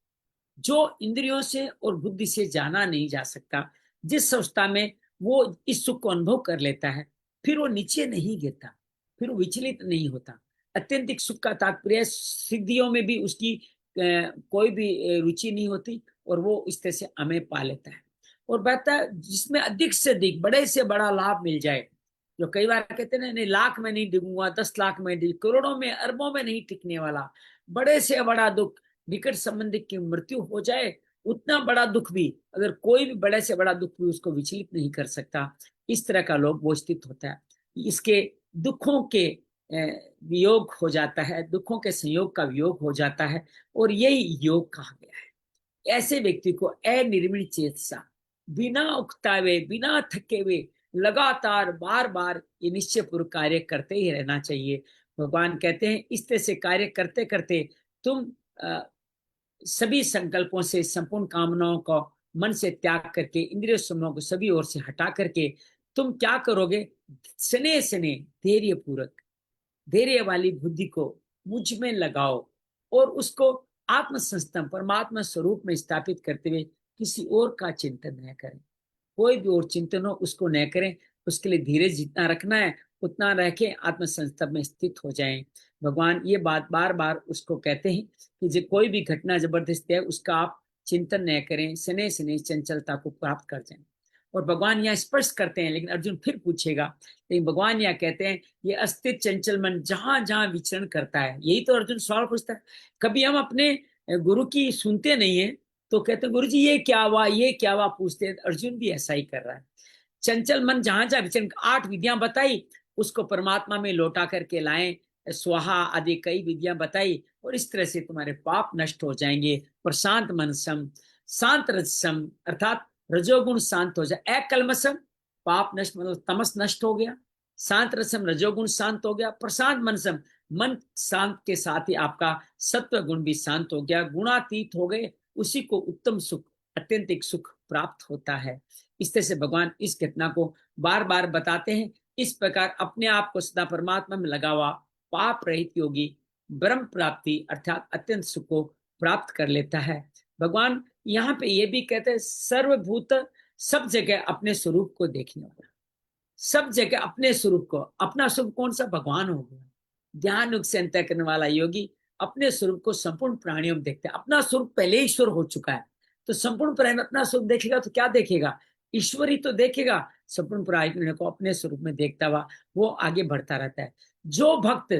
जो इंद्रियों से और बुद्धि से जाना नहीं जा सकता। जिस अवस्था में वो इस सुख को अनुभव कर लेता है, फिर वो नीचे नहीं गिरता, फिर वो विचलित नहीं होता। अत्यंतिक सुख का तात्पर्य सिद्धियों में भी उसकी कोई भी रुचि नहीं होती और वो इस तरह से हमें पा लेता है। और कहता है जिसमें अधिक से अधिक बड़े से बड़ा लाभ मिल जाए, जो कई बार कहते हैं नहीं लाख में नहीं डिगूंगा, 10 लाख में डिग, करोड़ों में अरबों में नहीं टिकने वाला, बड़े से बड़ा दुख, निकट संबंधी की मृत्यु हो जाए, उतना बड़ा दुख भी, अगर कोई भी बड़े से बड़ा दुख भी उसको विचलित नहीं कर सकता। इस तरह का लोग वो स्थित होता है। इसके दुखों के वियोग हो जाता है, दुखों के संयोग का वियोग हो जाता है, और यही योग कहा गया है। ऐसे व्यक्ति को अनिर्मल चेतसा, बिना उकतावे, बिना थके हुए, लगातार बार बार ये निश्चय पूर्वक कार्य करते ही रहना चाहिए। भगवान कहते हैं इस तरह से कार्य करते करते तुम सभी संकल्पों से, संपूर्ण कामनाओं को मन से त्याग करके, इंद्रिय समूहों को सभी ओर से हटा करके तुम क्या करोगे? स्नेह स्नेह धैर्य पूर्वक, धैर्य वाली बुद्धि को मुझ में लगाओ और उसको आत्म संस्थान परमात्मा स्वरूप में स्थापित करते हुए किसी और का चिंतन न करें, कोई भी और चिंतन हो उसको न करें। उसके लिए धीरज जितना रखना है उतना रह के आत्म संस्थान में स्थित हो जाएं। भगवान ये बात बार बार उसको कहते हैं कि जो कोई भी घटना जबरदस्त है उसका आप चिंतन न करें, स्नेह स्नेह चंचलता को प्राप्त कर जाएं। और भगवान यहाँ स्पष्ट करते हैं, लेकिन अर्जुन फिर पूछेगा, लेकिन भगवान यहाँ कहते हैं ये अस्तित्व चंचल मन जहां जहां विचरण करता है, यही तो अर्जुन सवाल पूछता है। कभी हम अपने गुरु की सुनते नहीं है तो कहते गुरु जी ये क्या हुआ, ये क्या हुआ पूछते हैं। अर्जुन भी ऐसा ही कर रहा है। चंचल मन जहां जहां विचरण, 8 विधियां बताई उसको परमात्मा में लौटा करके लाएं, स्वाहा आदि कई विधियां बताई, और इस तरह से तुम्हारे पाप नष्ट हो जाएंगे। प्रशांत मनसम शांत रजसम, अर्थात रजोगुण शांत हो जाए, अकलमसम पाप नष्ट मतलब तमस नष्ट हो गया, शांत रसम रजोगुण शांत हो गया, प्रशांत मनसम मन शांत के साथ ही आपका सत्व गुण भी शांत हो गया, गुणातीत हो गए, उसी को उत्तम सुख अत्यंतिक सुख प्राप्त होता है। इस तरह से भगवान इस घटना को बार बार बताते हैं। इस प्रकार अपने आप को सदा परमात्मा में लगा हुआ पाप रहित योगी ब्रह्म प्राप्ति अर्थात अत्यंत सुख को प्राप्त कर लेता है। भगवान यहाँ पे ये भी कहते हैं सर्वभूत सब जगह अपने स्वरूप को देखने वाला, सब जगह अपने स्वरूप को, अपना स्वरूप कौन सा, भगवान हो गया। ध्यान युग से अंत करने वाला योगी अपने स्वरूप को संपूर्ण प्राणियों में देखते हैं। अपना स्वरूप पहले ईश्वर हो चुका है, तो संपूर्ण प्राणी में अपना स्वरूप देखेगा तो क्या देखेगा, ईश्वर ही तो देखेगा। संपूर्ण प्राणी को अपने स्वरूप में देखता हुआ वो आगे बढ़ता रहता है। जो भक्त,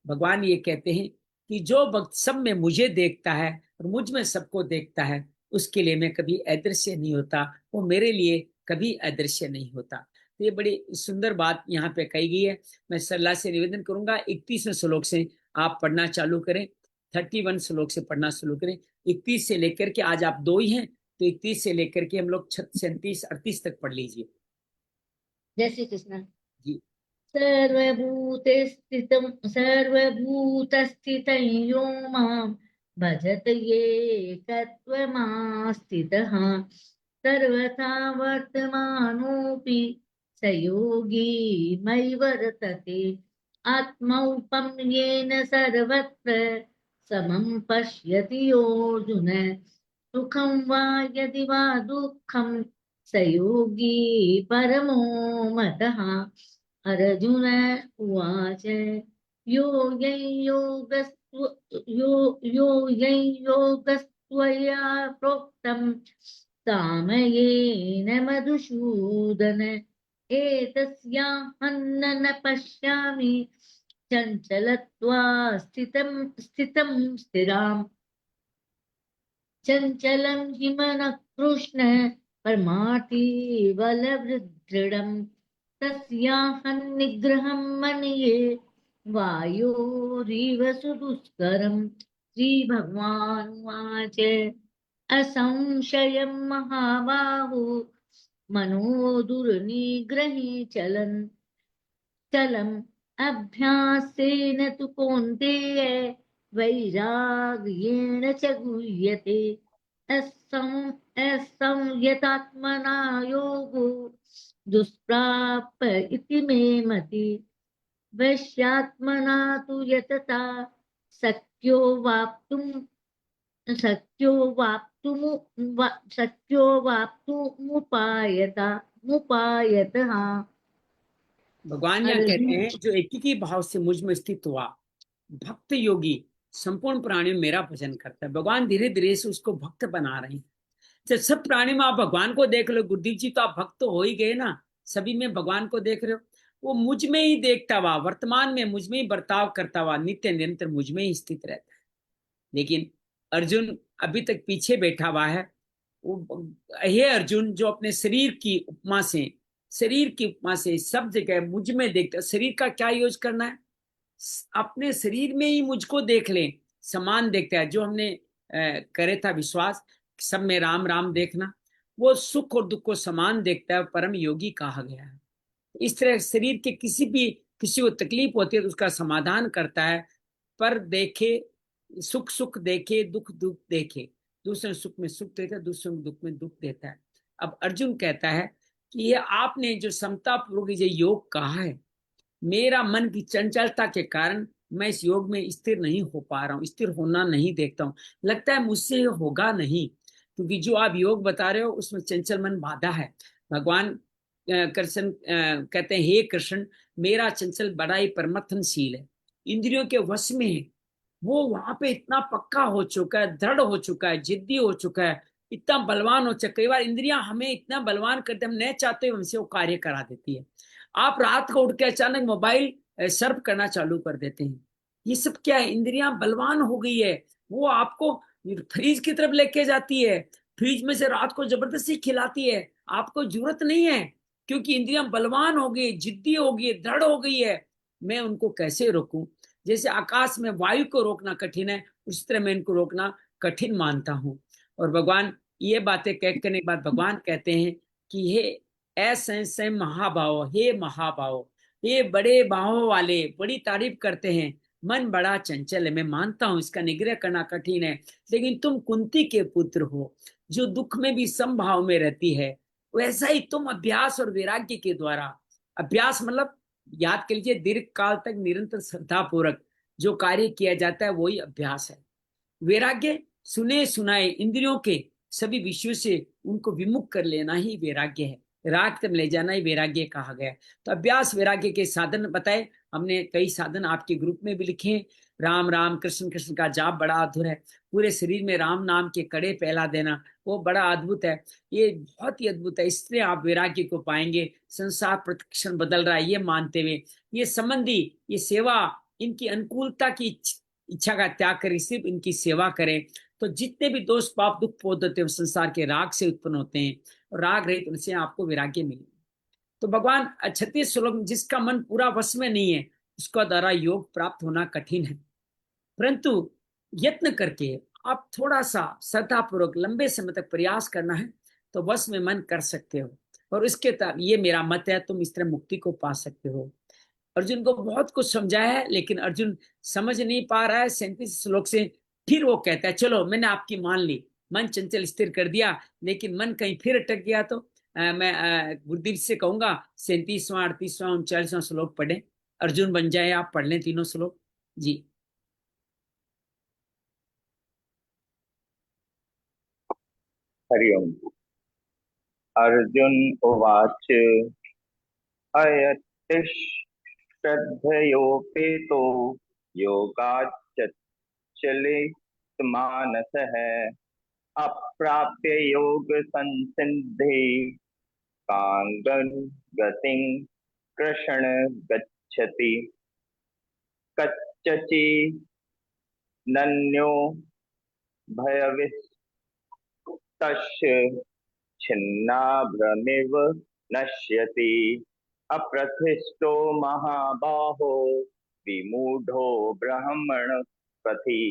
भगवान ये कहते हैं कि जो भक्त सब में मुझे देखता है और मुझ में सबको देखता है, उसके लिए मैं कभी अदृश्य नहीं होता, वो मेरे लिए कभी अदृश्य नहीं होता। तो ये बड़ी सुंदर बात यहाँ पे कही गई है। मैं सल्लाह से निवेदन करूंगा 31वें श्लोक से आप पढ़ना चालू करें, 31 श्लोक से पढ़ना शुरू करें। 31 से लेकर के, आज आप 2 ही हैं तो 31 से लेकर के हम लोग 37 38 तक पढ़ लीजिए। जय श्री कृष्ण। जी। सर्वभूतस्थितं यो मां भजत ये तत्त्वमास्थितः सर्वथा वर्तमानोऽपि स योगी मयि वर्तते आत्मौपं येन सर्वत्र समं पश्यति योऽर्जुन सुखं वा यदि वा दुःखं स योगी परमो मतः। अर्जुन उवाच यो यै योगस्त्वया प्रोक्तं सामयेन मधुसूदन एतस्याहन्न न पश्यामि चञ्चलत्वा स्थिराम् चञ्चलं हि मनः कृष्ण परमार्थी बलवृदृढम् तस्याहं निग्रहं मन्ये वायोरिव सुदुष्करम्। श्रीभगवानुवाच असंशयं महाबाहो मनो दुर्निग्रहे चलम् अभ्यासेन तु कौन्तेय वैराग्येण च गुह्यते असंयतात्मना योगो दुष्प्राप इति मे मति वैश्यात्मना तु यतता शक्यो वाप्तुमुपायतः। भगवान यहाँ कहते अर्जुन हैं जो एक ही भाव से मुझ में स्थित हुआ भक्त योगी संपूर्ण प्राणी में मेरा भजन करता है। भगवान धीरे धीरे से उसको भक्त बना रहे हैं। जब सब प्राणी में आप भगवान को देख लो, गुरुदेव जी तो आप भक्त तो हो ही गए ना, सभी में भगवान को देख रहे हो। वो मुझ में ही देखता हुआ, वर्तमान में मुझ में ही बर्ताव करता हुआ, नित्य निरंतर मुझ में ही स्थित रहता है। लेकिन अर्जुन अभी तक पीछे बैठा हुआ है। वो हे अर्जुन, जो अपने शरीर की उपमा से सब जगह मुझ में देखता, शरीर का क्या यूज करना है, अपने शरीर में ही मुझको देख ले, समान देखता है। जो हमने करे था विश्वास सब में राम राम देखना, वो सुख और दुख को समान देखता है, परम योगी कहा गया है। इस तरह शरीर के किसी को तकलीफ होती है तो उसका समाधान करता है, पर देखे सुख सुख देखे, दुख दुख देखे, दूसरे सुख में सुख देता है, दूसरे दुख में दुख देता है। अब अर्जुन कहता है कि ये आपने जो समता पूर्वक ये योग कहा है, मेरा मन की चंचलता के कारण मैं इस योग में स्थिर नहीं हो पा रहा हूँ, स्थिर होना नहीं देखता हूँ, लगता है मुझसे ये होगा नहीं, क्योंकि जो आप योग बता रहे हो उसमें चंचल मन बाधा है। भगवान कृष्ण कहते हैं, हे कृष्ण, मेरा चंचल बड़ा ही परमथनशील है, इंद्रियों के वश में है। वो वहां पे इतना पक्का हो चुका है, दृढ़ हो चुका है, जिद्दी हो चुका है, इतना बलवान हो चुका है। कई बार इंद्रियां हमें इतना बलवान करते, हम नहीं चाहते हमसे वो कार्य करा देती है। आप रात को उठ के अचानक मोबाइल सर्फ करना चालू कर देते हैं, ये सब क्या है? इंद्रियां बलवान हो गई है। वो आपको फ्रीज की तरफ लेके जाती है, फ्रिज में से रात को जबरदस्ती खिलाती है, आपको जरूरत नहीं है, क्योंकि इंद्रियां बलवान हो गई, जिद्दी हो गई, दृढ़ हो गई है। मैं उनको कैसे रोकूं? जैसे आकाश में वायु को रोकना कठिन है, उस तरह मैं इनको रोकना कठिन मानता हूँ। और भगवान ये बातें कह करने के बाद भगवान कहते हैं कि हे ऐसे महाभाव, हे महाभाव, ये बड़े बाहों वाले, बड़ी तारीफ करते हैं, मन बड़ा चंचल है, मैं मानता हूं इसका निग्रह करना कठिन है, लेकिन तुम कुंती के पुत्र हो, जो दुख में भी समभाव में रहती है, वैसा ही तुम अभ्यास और वैराग्य के द्वारा, अभ्यास मतलब याद कर लीजिए, दीर्घ काल तक निरंतर श्रद्धा पूर्वक जो कार्य किया जाता है वही अभ्यास है। वैराग्य सुने सुनाए इंद्रियों के सभी विषयों से उनको विमुख कर लेना ही वैराग्य है, राग तक ले जाना ही वैराग्य कहा गया है। तो अभ्यास वैराग्य के साधन बताए हमने, कई साधन आपके ग्रुप में भी लिखे हैं। राम राम कृष्ण कृष्ण का जाप बड़ा अधूर है, पूरे शरीर में राम नाम के कड़े फैला देना वो बड़ा अद्भुत है, ये बहुत ही अद्भुत है। इसलिए आप वैराग्य को पाएंगे। संसार प्रतिक्षण बदल रहा है ये मानते हुए, ये संबंधी, ये सेवा, इनकी अनुकूलता की इच्छा का त्याग करें, सिर्फ इनकी सेवा करें, तो जितने भी दोष पाप दुख बोध होते हैं संसार के राग से उत्पन्न होते हैं, और राग रहित उनसे आपको वैराग्य मिले। तो भगवान 36 श्लोक, जिसका मन पूरा वश में नहीं है उसका द्वारा योग प्राप्त होना कठिन है, परंतु यत्न करके आप थोड़ा सा श्रद्धापूर्वक लंबे समय तक प्रयास करना है तो वश में मन कर सकते हो। और इसके तहत ये मेरा मत है, तुम इस तरह मुक्ति को पा सकते हो। अर्जुन को बहुत कुछ समझाया है, लेकिन अर्जुन समझ नहीं पा रहा है 37 श्लोक से। फिर वो कहता है चलो मैंने आपकी मान ली, मन चंचल स्थिर कर दिया, लेकिन मन कहीं फिर अटक गया तो मैं गुरुदेव से कहूंगा 37वां 38वां 39वां श्लोक पढ़े, अर्जुन बन जाए, आप पढ़ लें तीनों श्लोक जी। हरि ओम। अर्जुन उवाच अयतिश्रद्धयोपेतो योगाच्चलितमानसः अप्राप्य योग संसिद्धि कांगन गतिं कृष्ण गच्छति कच्चचिनन्यो भयविस्तस्य छिन्नाभ्रमिव नश्यति अप्रथिष्टो महाबाहो विमूढ़ो ब्रह्मण पथि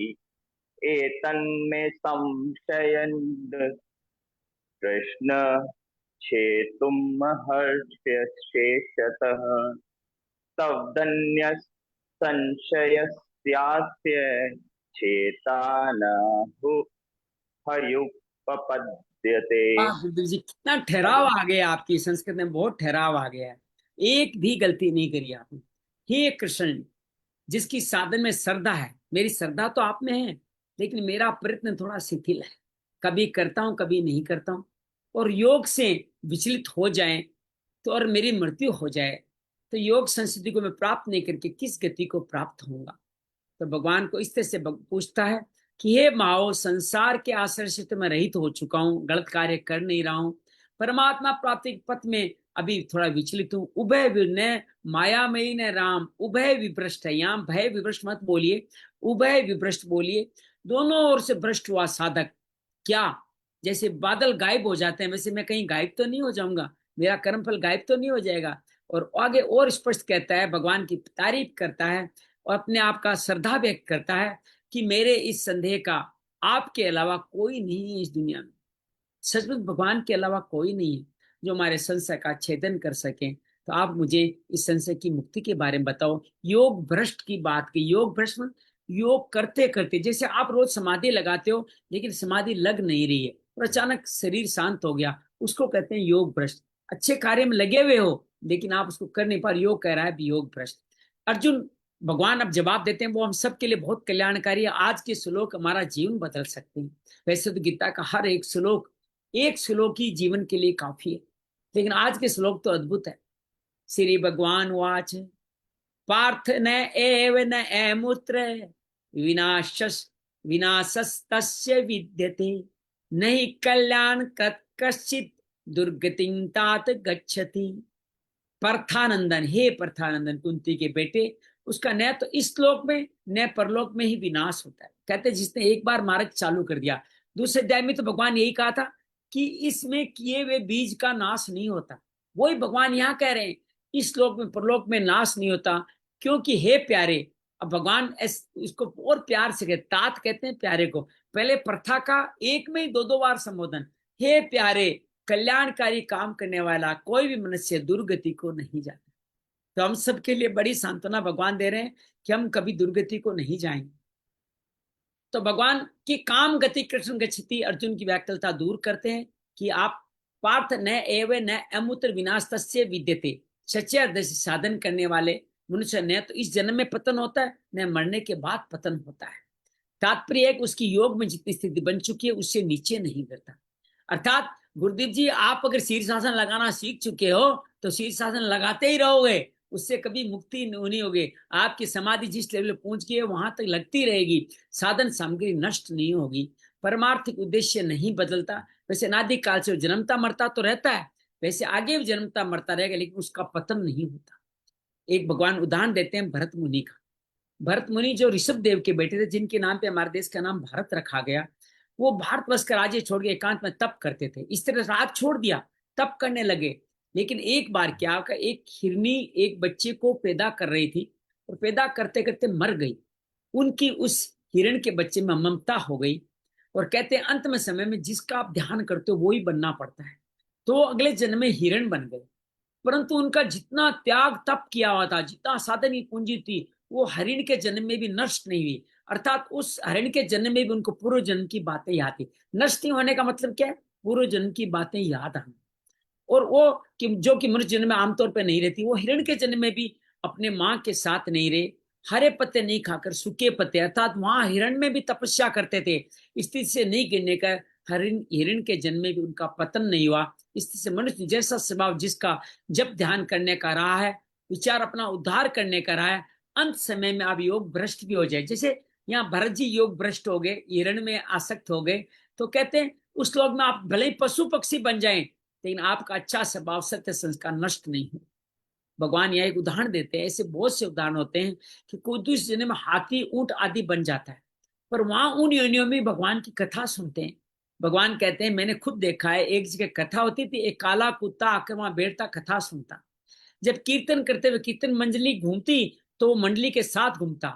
एतन्मे संशयन् कृष्ण छेतुमहर्ष्यशेषतः तवदन्य संशयस्यास्य चेता न हयुपपद्यते। गुरुदेव जी कितना ठहराव आ गया, आपकी संस्कृत में बहुत ठहराव आ गया है, एक भी गलती नहीं करी आपने। हे कृष्ण, जिसकी साधन में श्रद्धा है, मेरी श्रद्धा तो आप में है, लेकिन मेरा प्रयत्न थोड़ा शिथिल है, कभी करता हूं कभी नहीं करता हूं, और योग से विचलित हो जाए तो और मेरी मृत्यु हो जाए तो योग संसिद्धि को मैं प्राप्त नहीं करके किस गति को प्राप्त होऊंगा। तो भगवान को इस तरह से पूछता है कि हे माओ, संसार के आश्रय से तो मैं रहित हो चुका हूँ, गलत कार्य कर नहीं रहा हूँ, परमात्मा प्राप्ति के पथ में अभी थोड़ा विचलित हूँ। उभय न मायामयी न राम, उभय विभ्रष्ट है, यहाँ भय विभ्रष्ट मत बोलिए, उभय विभ्रष्ट बोलिए, दोनों ओर से भ्रष्ट हुआ साधक। क्या? जैसे बादल गायब हो जाते हैं वैसे मैं कहीं गायब तो नहीं हो जाऊंगा, मेरा कर्मफल गायब तो नहीं हो जाएगा। और आगे और स्पष्ट कहता है, भगवान की तारीफ करता है और अपने आप का श्रद्धा व्यक्त करता है कि मेरे इस संदेह का आपके अलावा कोई नहीं है इस दुनिया में, सचमुच भगवान के अलावा कोई नहीं है जो हमारे संशय का छेदन कर सके। तो आप मुझे इस संशय की मुक्ति के बारे में बताओ। योग भ्रष्ट की बात की, योग भ्रष्ट योग करते करते, जैसे आप रोज समाधि लगाते हो लेकिन समाधि लग नहीं रही है और अचानक शरीर शांत हो गया, उसको कहते हैं योग भ्रष्ट। अच्छे कार्य में लगे हुए हो लेकिन आप उसको कर नहीं पा रहे, योग कह रहा है योग भ्रष्ट। अर्जुन भगवान अब जवाब देते हैं, वो हम सब के लिए बहुत कल्याणकारी है। आज के श्लोक हमारा जीवन बदल सकते हैं। वैसे तो गीता का हर एक श्लोक ही जीवन के लिए काफी है, लेकिन आज के श्लोक तो अद्भुत है। श्री भगवान वाच पार्थ न एव न एमुत्र विनाशस विनाशस्तस्य विद्यते नहीं कल्याण कश्चित दुर्गतिं तात गच्छति। पार्थानंदन, हे पार्थानंदन, कुंती के बेटे, उसका न तो इस लोक में न परलोक में ही विनाश होता है। कहते जिसने एक बार मार्ग चालू कर दिया, दूसरे अध्याय में तो भगवान यही कहा था कि इसमें किए हुए बीज का नाश नहीं होता। वही भगवान यहाँ कह रहे हैं, इस लोक में परलोक में नाश नहीं होता, क्योंकि हे प्यारे। अब भगवान इसको और प्यार से कहते, तात कहते हैं प्यारे को। पहले प्रथा का एक में ही दो दो बार संबोधन, हे प्यारे, कल्याणकारी काम करने वाला कोई भी मनुष्य दुर्गति को नहीं जाता। तो हम सबके लिए बड़ी सांत्वना भगवान दे रहे हैं कि हम कभी दुर्गति को नहीं जाएंगे। तो भगवान की काम गति कृष्ण गच्छति, अर्जुन की व्याकुलता दूर करते हैं कि आप पार्थ न एव न अमूत्र विनाश तस्य विद्यते, सच्चे दृष्टि साधन करने वाले मनुष्य न तो इस जन्म में पतन होता है न मरने के बाद पतन होता है। तात्पर्य है कि उसकी योग में जितनी स्थिति बन चुकी है उससे नीचे नहीं गिरता। अर्थात गुरुदेव जी, आप अगर शीर्षासन लगाना सीख चुके हो तो शीर्षासन लगाते ही रहोगे, उससे कभी मुक्ति नहीं होगी। आपकी समाधि जिस लेवल पे पहुंच गई है वहां तक लगती रहेगी, साधन सामग्री नष्ट नहीं होगी, परमार्थिक उद्देश्य नहीं बदलता। वैसे अनादि काल से जन्मता मरता तो रहता है, वैसे आगे भी जन्मता मरता रहेगा, लेकिन उसका पतन नहीं होता। एक भगवान उदाहरण देते हैं भरत मुनि का। भरत मुनि जो ऋषभ देव के बेटे थे, जिनके नाम पे हमारे देश का नाम भारत रखा गया, वो भारतवर्ष का राज्य छोड़ के एकांत में तप करते थे। इस तरह राज छोड़ दिया, तप करने लगे। लेकिन एक बार क्या हुआ, एक हिरनी एक बच्चे को पैदा कर रही थी और पैदा करते करते मर गई। उनकी उस हिरण के बच्चे में ममता हो गई और कहते हैं अंत में समय में जिसका आप ध्यान करते हो वो ही बनना पड़ता है। तो अगले जन्म में हिरण बन गए, परंतु उनका जितना त्याग तप किया हुआ था, जितना साधन की पूंजी थी, वो हरिण के जन्म में भी नष्ट नहीं हुई। अर्थात उस हरिण के जन्म में भी उनको पूर्व जन्म की बातें याद थी। नष्ट नहीं होने का मतलब क्या है, पूर्व जन्म की बातें याद आना। और वो कि जो कि मनुष्य जन्म में आमतौर पर नहीं रहती, वो हिरण के जन्म में भी अपने माँ के साथ नहीं रहे, हरे पत्ते नहीं खाकर सूखे पत्ते, अर्थात वहां हिरण में भी तपस्या करते थे। स्थिति से नहीं गिरने का हरिण हिरण के जन्म में भी उनका पतन नहीं हुआ। स्थिति से मनुष्य जैसा स्वभाव जिसका जब ध्यान करने का रहा है, विचार अपना उद्धार करने का रहा है, अंत समय में आप योग भ्रष्ट भी हो जाए। जैसे यहाँ भरत जी योग भ्रष्ट हो गए, हिरण में आसक्त हो गए, तो कहते हैं उस लोग में आप भले ही पशु पक्षी बन जाएं, लेकिन आपका अच्छा स्वभाव सत्य संस्कार नष्ट नहीं हो। भगवान यहाँ एक उदाहरण देते हैं, ऐसे बहुत से उदाहरण होते हैं कि कोई दूसरे जन्म में हाथी ऊंट आदि बन जाता है, पर वहां उन योनियों में भगवान की कथा सुनते हैं। भगवान कहते हैं मैंने खुद देखा है, एक जगह कथा होती थी, एक काला कुत्ता आकर वहां बैठता कथा सुनता। जब कीर्तन करते हुए कीर्तन मंडली घूमती तो वो मंडली के साथ घूमता।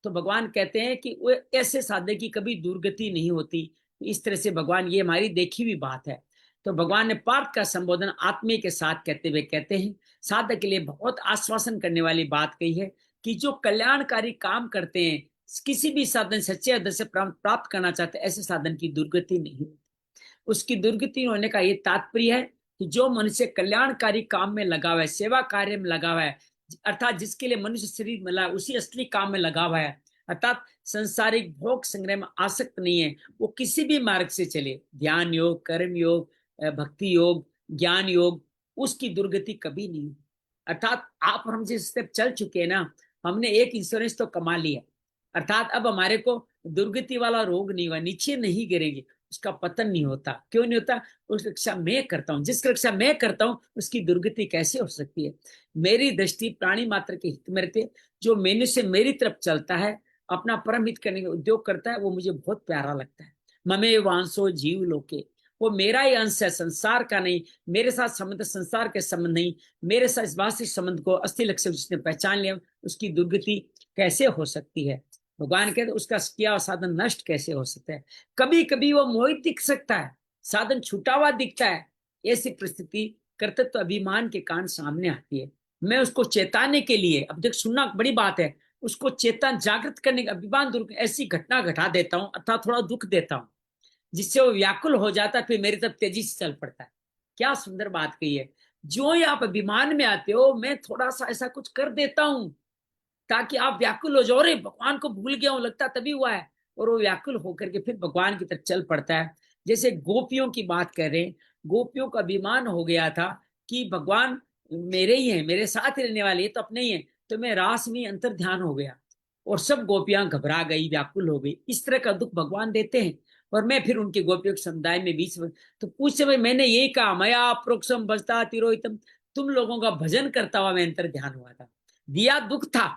तो भगवान कहते हैं कि वो ऐसे साधक की कभी दुर्गति नहीं होती। इस तरह से भगवान, ये हमारी देखी हुई बात है। तो भगवान ने पार्थ का संबोधन आत्मे के साथ कहते हुए कहते हैं, साधक के लिए बहुत आश्वासन करने वाली बात कही है कि जो कल्याणकारी काम करते हैं, किसी भी साधन सच्चे हृदय से प्राप्त करना चाहते हैं, ऐसे साधन की दुर्गति नहीं होती। उसकी दुर्गति होने का ये तात्पर्य है कि जो मनुष्य कल्याणकारी काम में लगा हुआ है, सेवा कार्य में लगा हुआ है, अर्थात जिसके लिए मनुष्य शरीर मिला है उसी असली काम में लगा हुआ है, अर्थात संसारिक भोग संग्रह में आसक्त नहीं है, वो किसी भी मार्ग से चले, ध्यान योग, कर्म योग, भक्ति योग, ज्ञान योग, उसकी दुर्गति कभी नहीं। अर्थात आप हम जिस स्टेप चल चुके हैं ना, हमने एक इंश्योरेंस तो कमा लिया, अर्थात अब हमारे को दुर्गति वाला रोग नहीं हुआ, नीचे नहीं गिरेगी, उसका पतन नहीं होता। क्यों नहीं होता? उस रक्षा मैं करता हूँ, जिस रक्षा मैं करता हूँ उसकी दुर्गति कैसे हो सकती है? मेरी दृष्टि प्राणी मात्र के हित में रहती है। जो मेनू से मेरी तरफ चलता है, अपना परम हित करने का उद्योग करता है, वो मुझे बहुत प्यारा लगता है। ममे वांसो जीव लोके, वो मेरा ही अंश है, संसार का नहीं। मेरे साथ संबंध संसार के संबंध नहीं, मेरे साथ इस वास्तविक संबंध को अस्थि लक्ष्य जिसने पहचान लिया, उसकी दुर्गति कैसे हो सकती है? भगवान कहते उसका किया साधन नष्ट कैसे हो सकता है? कभी कभी वो मोहित दिख सकता है, साधन छूटा हुआ दिखता है, ऐसी परिस्थिति कर्तृत्व अभिमान के कारण सामने आती है। मैं उसको चेताने के लिए, अब देख सुनना बड़ी बात है, उसको चेतन जागृत करने का अभिमान दूर ऐसी घटना घटा देता हूँ, अर्थात थोड़ा दुख देता हूँ, जिससे वो व्याकुल हो जाता है, फिर मेरी तरफ तेजी से चल पड़ता है। क्या सुंदर बात कही है। जो ही आप अभिमान में आते हो, मैं थोड़ा सा ऐसा कुछ कर देता हूं, ताकि आप व्याकुल हो जाओ, अरे भगवान को भूल गया हूं, लगता तभी हुआ है, और वो व्याकुल होकर के फिर भगवान की तरफ चल पड़ता है। जैसे गोपियों की बात कर रहे हैं, गोपियों का अभिमान हो गया था कि भगवान मेरे ही हैं, मेरे साथ रहने वाले, ये तो अपने ही हैं, तो मैं रास में अंतर ध्यान हो गया, और सब गोपियां घबरा गई, व्याकुल हो गई। इस तरह का दुख भगवान देते हैं। और मैं फिर उनके गोपियों के समुदाय में बीच में, तो पूछे भाई, मैंने यही कहा, मया प्रोक्षम बजता तिरोहितम, तुम लोगों का भजन करता हुआ मैं अंतर ध्यान हुआ था, दिया दुख था,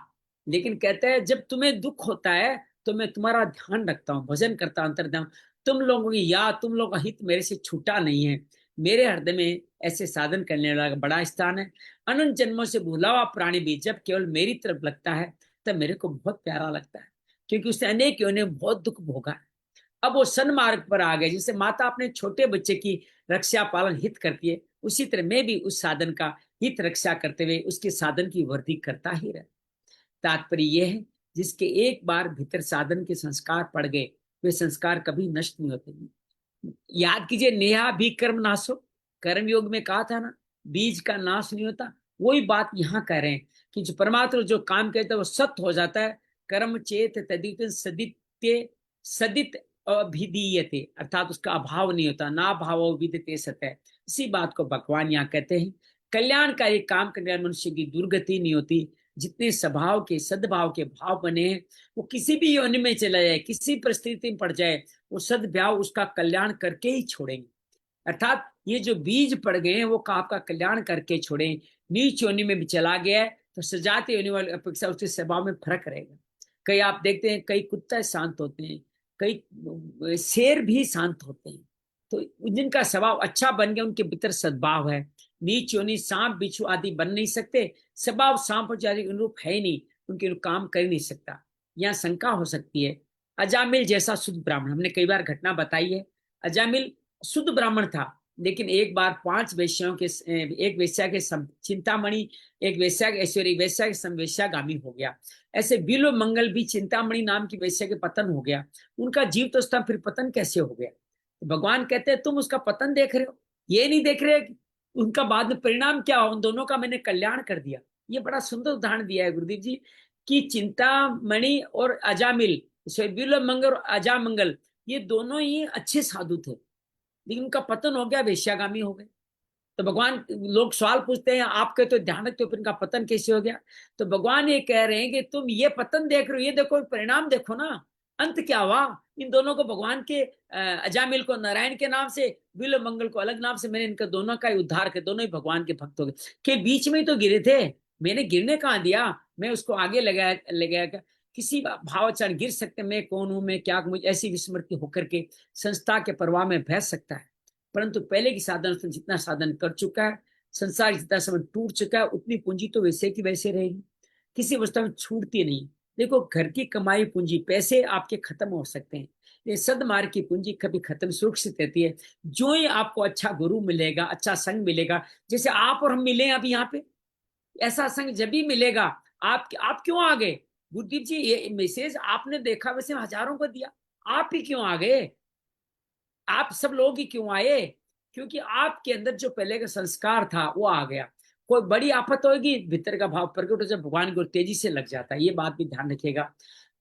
लेकिन कहते हैं जब तुम्हें दुख होता है तो मैं तुम्हारा ध्यान रखता हूँ, भजन करता हूँ, अंतर ध्यान। तुम लोगों की याद, तुम लोगों का हित मेरे से छूटा नहीं है, मेरे हृदय में ऐसे साधन करने वाला बड़ा स्थान है। अनंत जन्मों से भूला हुआ प्राणी भी जब केवल मेरी तरफ लगता है तब मेरे को बहुत प्यारा लगता है, क्योंकि उसने अनेकों ने बहुत दुख भोगा है। अब वो सन्मार्ग पर आ गए। जैसे माता अपने छोटे बच्चे की रक्षा पालन हित करती है, उसी तरह मैं भी उस साधन का हित रक्षा करते हुए उसके साधन की वृद्धि करता ही रहे। तात्पर्य यह है, जिसके एक बार भीतर साधन के संस्कार पड़ गए, वे संस्कार कभी नष्ट नहीं होते। याद कीजिए, नेहा भी कर्म नाशो, कर्म योग में कहा था ना, बीज का नाश नहीं होता। वही बात यहाँ कह रहे हैं कि जो परमात्मा जो काम करता है वो सत्य हो जाता है। कर्म चेत तदित सदित्य सदित अभिधीयते, अर्थात उसका अभाव नहीं होता, ना भाव विदते सत्य। इसी बात को भगवान यहाँ कहते हैं, कल्याणकारी काम करने वाले मनुष्य की दुर्गति नहीं होती। जितने स्वभाव के सद्भाव के भाव बने हैं, वो किसी भी योनि में चला जाए, किसी परिस्थिति में पड़ जाए, वो सद्भाव उसका कल्याण करके ही छोड़ेंगे। अर्थात ये जो बीज पड़ गए हैं वो आपका कल्याण करके छोड़े। नीच योनि में भी चला गया है तो सजाती योनि वाली अपेक्षा उसके स्वभाव में फर्क रहेगा। कई आप देखते हैं, कई कुत्ते शांत होते हैं, कई शेर भी शांत होते हैं, तो जिनका स्वभाव अच्छा बन गया उनके भीतर सद्भाव है। नीच योनि सांप बिच्छू आदि बन नहीं सकते, स्वभाव सांप और आदि अनुरूप है ही नहीं, उनके काम कर ही नहीं सकता। यहाँ शंका हो सकती है, अजामिल जैसा शुद्ध ब्राह्मण, हमने कई बार घटना बताई है, अजामिल शुद्ध ब्राह्मण था, लेकिन एक बार 5 वेश्याओं के, एक वेश्या के चिंतामणि, एक वेश्या के ऐश्वर्य, वेश्या के समवेश्यागामी हो गया। ऐसे बिलो मंगल भी चिंतामणि नाम की वेश्या के पतन हो गया। उनका जीव तो था, फिर पतन कैसे हो गया? तो भगवान कहते हैं तुम उसका पतन देख रहे हो, ये नहीं देख रहे उनका बाद में परिणाम क्या हो। उन दोनों का मैंने कल्याण कर दिया। ये बड़ा सुंदर उदाहरण दिया है गुरुदेव जी कि चिंतामणि और अजामिल, बिलो मंगल और अजामंगल, ये दोनों ही अच्छे साधु थे, लेकिन उनका पतन हो गया, वेश्यागामी हो गए। तो भगवान, लोग सवाल पूछते हैं आपके तो ध्यान रखते हो, फिर इनका पतन कैसे हो गया? तो भगवान ये कह रहे हैं कि तुम ये पतन देख रहे हो, ये देखो परिणाम देखो ना, अंत क्या हुआ। इन दोनों को भगवान के, अजामिल को नारायण के नाम से, विल मंगल को अलग नाम से, मैंने इनका दोनों का उद्धार कर, दोनों ही भगवान के भक्त हो गए। के बीच में ही तो गिरे थे, मैंने गिरने कहाँ दिया, मैं उसको आगे लगाया। किसी भावाचरण गिर सकते, मैं कौन हूं, मैं क्या, मुझे ऐसी विस्मृति होकर के संस्था के प्रवाह में बह सकता है। परंतु पहले की साधन से जितना साधन कर चुका है, संसार जितना समय टूट चुका है, उतनी पूंजी तो वैसे की वैसे रहेगी, किसी अवस्था में छूटती नहीं। देखो, घर की कमाई पूंजी, पैसे आपके खत्म हो सकते हैं, ये सदमार्ग की पूंजी कभी खत्म, सुरक्षित रहती है। जो ही आपको अच्छा गुरु मिलेगा, अच्छा संग मिलेगा, जैसे आप और हम मिले अभी यहाँ पे, ऐसा संग जब भी मिलेगा। आप क्यों आ गए गुरदीप जी? ये मैसेज आपने देखा, वैसे हजारों को दिया, आप ही क्यों आ गए? आप सब लोग ही क्यों आए? क्योंकि आपके अंदर जो पहले का संस्कार था वो आ गया। कोई बड़ी आफत होगी, भीतर का भाव प्रकट हो जाए, भगवान को तेजी से लग जाता है। ये बात भी ध्यान रखिएगा।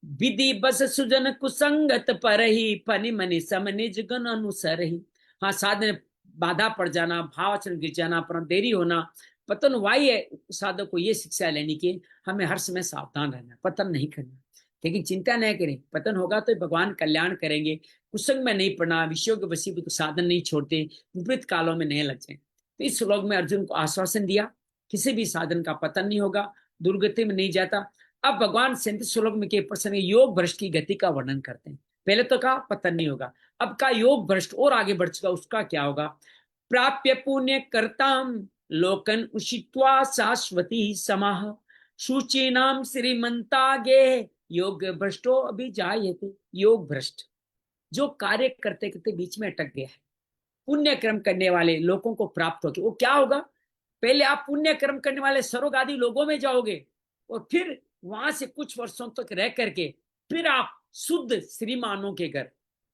विधि बस सुजन कुसंगत पर ही फनि मनि सम निज गुण अनुसर ही। हाँ, साधन बाधा पड़ जाना, भाव आचरण गिर जाना, पर देरी होना, पतन हुआ ही है। साधक को ये शिक्षा लेनी कि हमें हर समय सावधान रहना, पतन नहीं करना। लेकिन चिंता नहीं करें, पतन होगा तो भगवान कल्याण करेंगे। कुसंग में नहीं पड़ना, विषयों के वशीभूत साधन नहीं छोड़ते, विपरीत कालों में नहीं लग जाए। तो इस श्लोक में अर्जुन को आश्वासन दिया, किसी भी साधन का पतन नहीं होगा, दुर्गति में नहीं जाता। अब भगवान 37 श्लोक में के प्रसंग योग भ्रष्ट की गति का वर्णन करते हैं। पहले तो कहा पतन नहीं होगा, अब का योग भ्रष्ट और आगे बढ़ चुका, उसका क्या होगा? प्राप्य पुण्य करताम लोकन उषित्वा शाश्वती समाह शुचि नाम श्रीमंतागे योग भ्रष्टो अभी जायते। योग भ्रष्ट जो कार्य करते करते बीच में अटक गया है, पुण्य कर्म करने वाले लोगों को प्राप्त होगी। वो क्या होगा? पहले आप पुण्य कर्म करने वाले सरोग आदि लोगों में जाओगे, और फिर वहां से कुछ वर्षों तक रह करके फिर आप शुद्ध श्रीमानों के घर,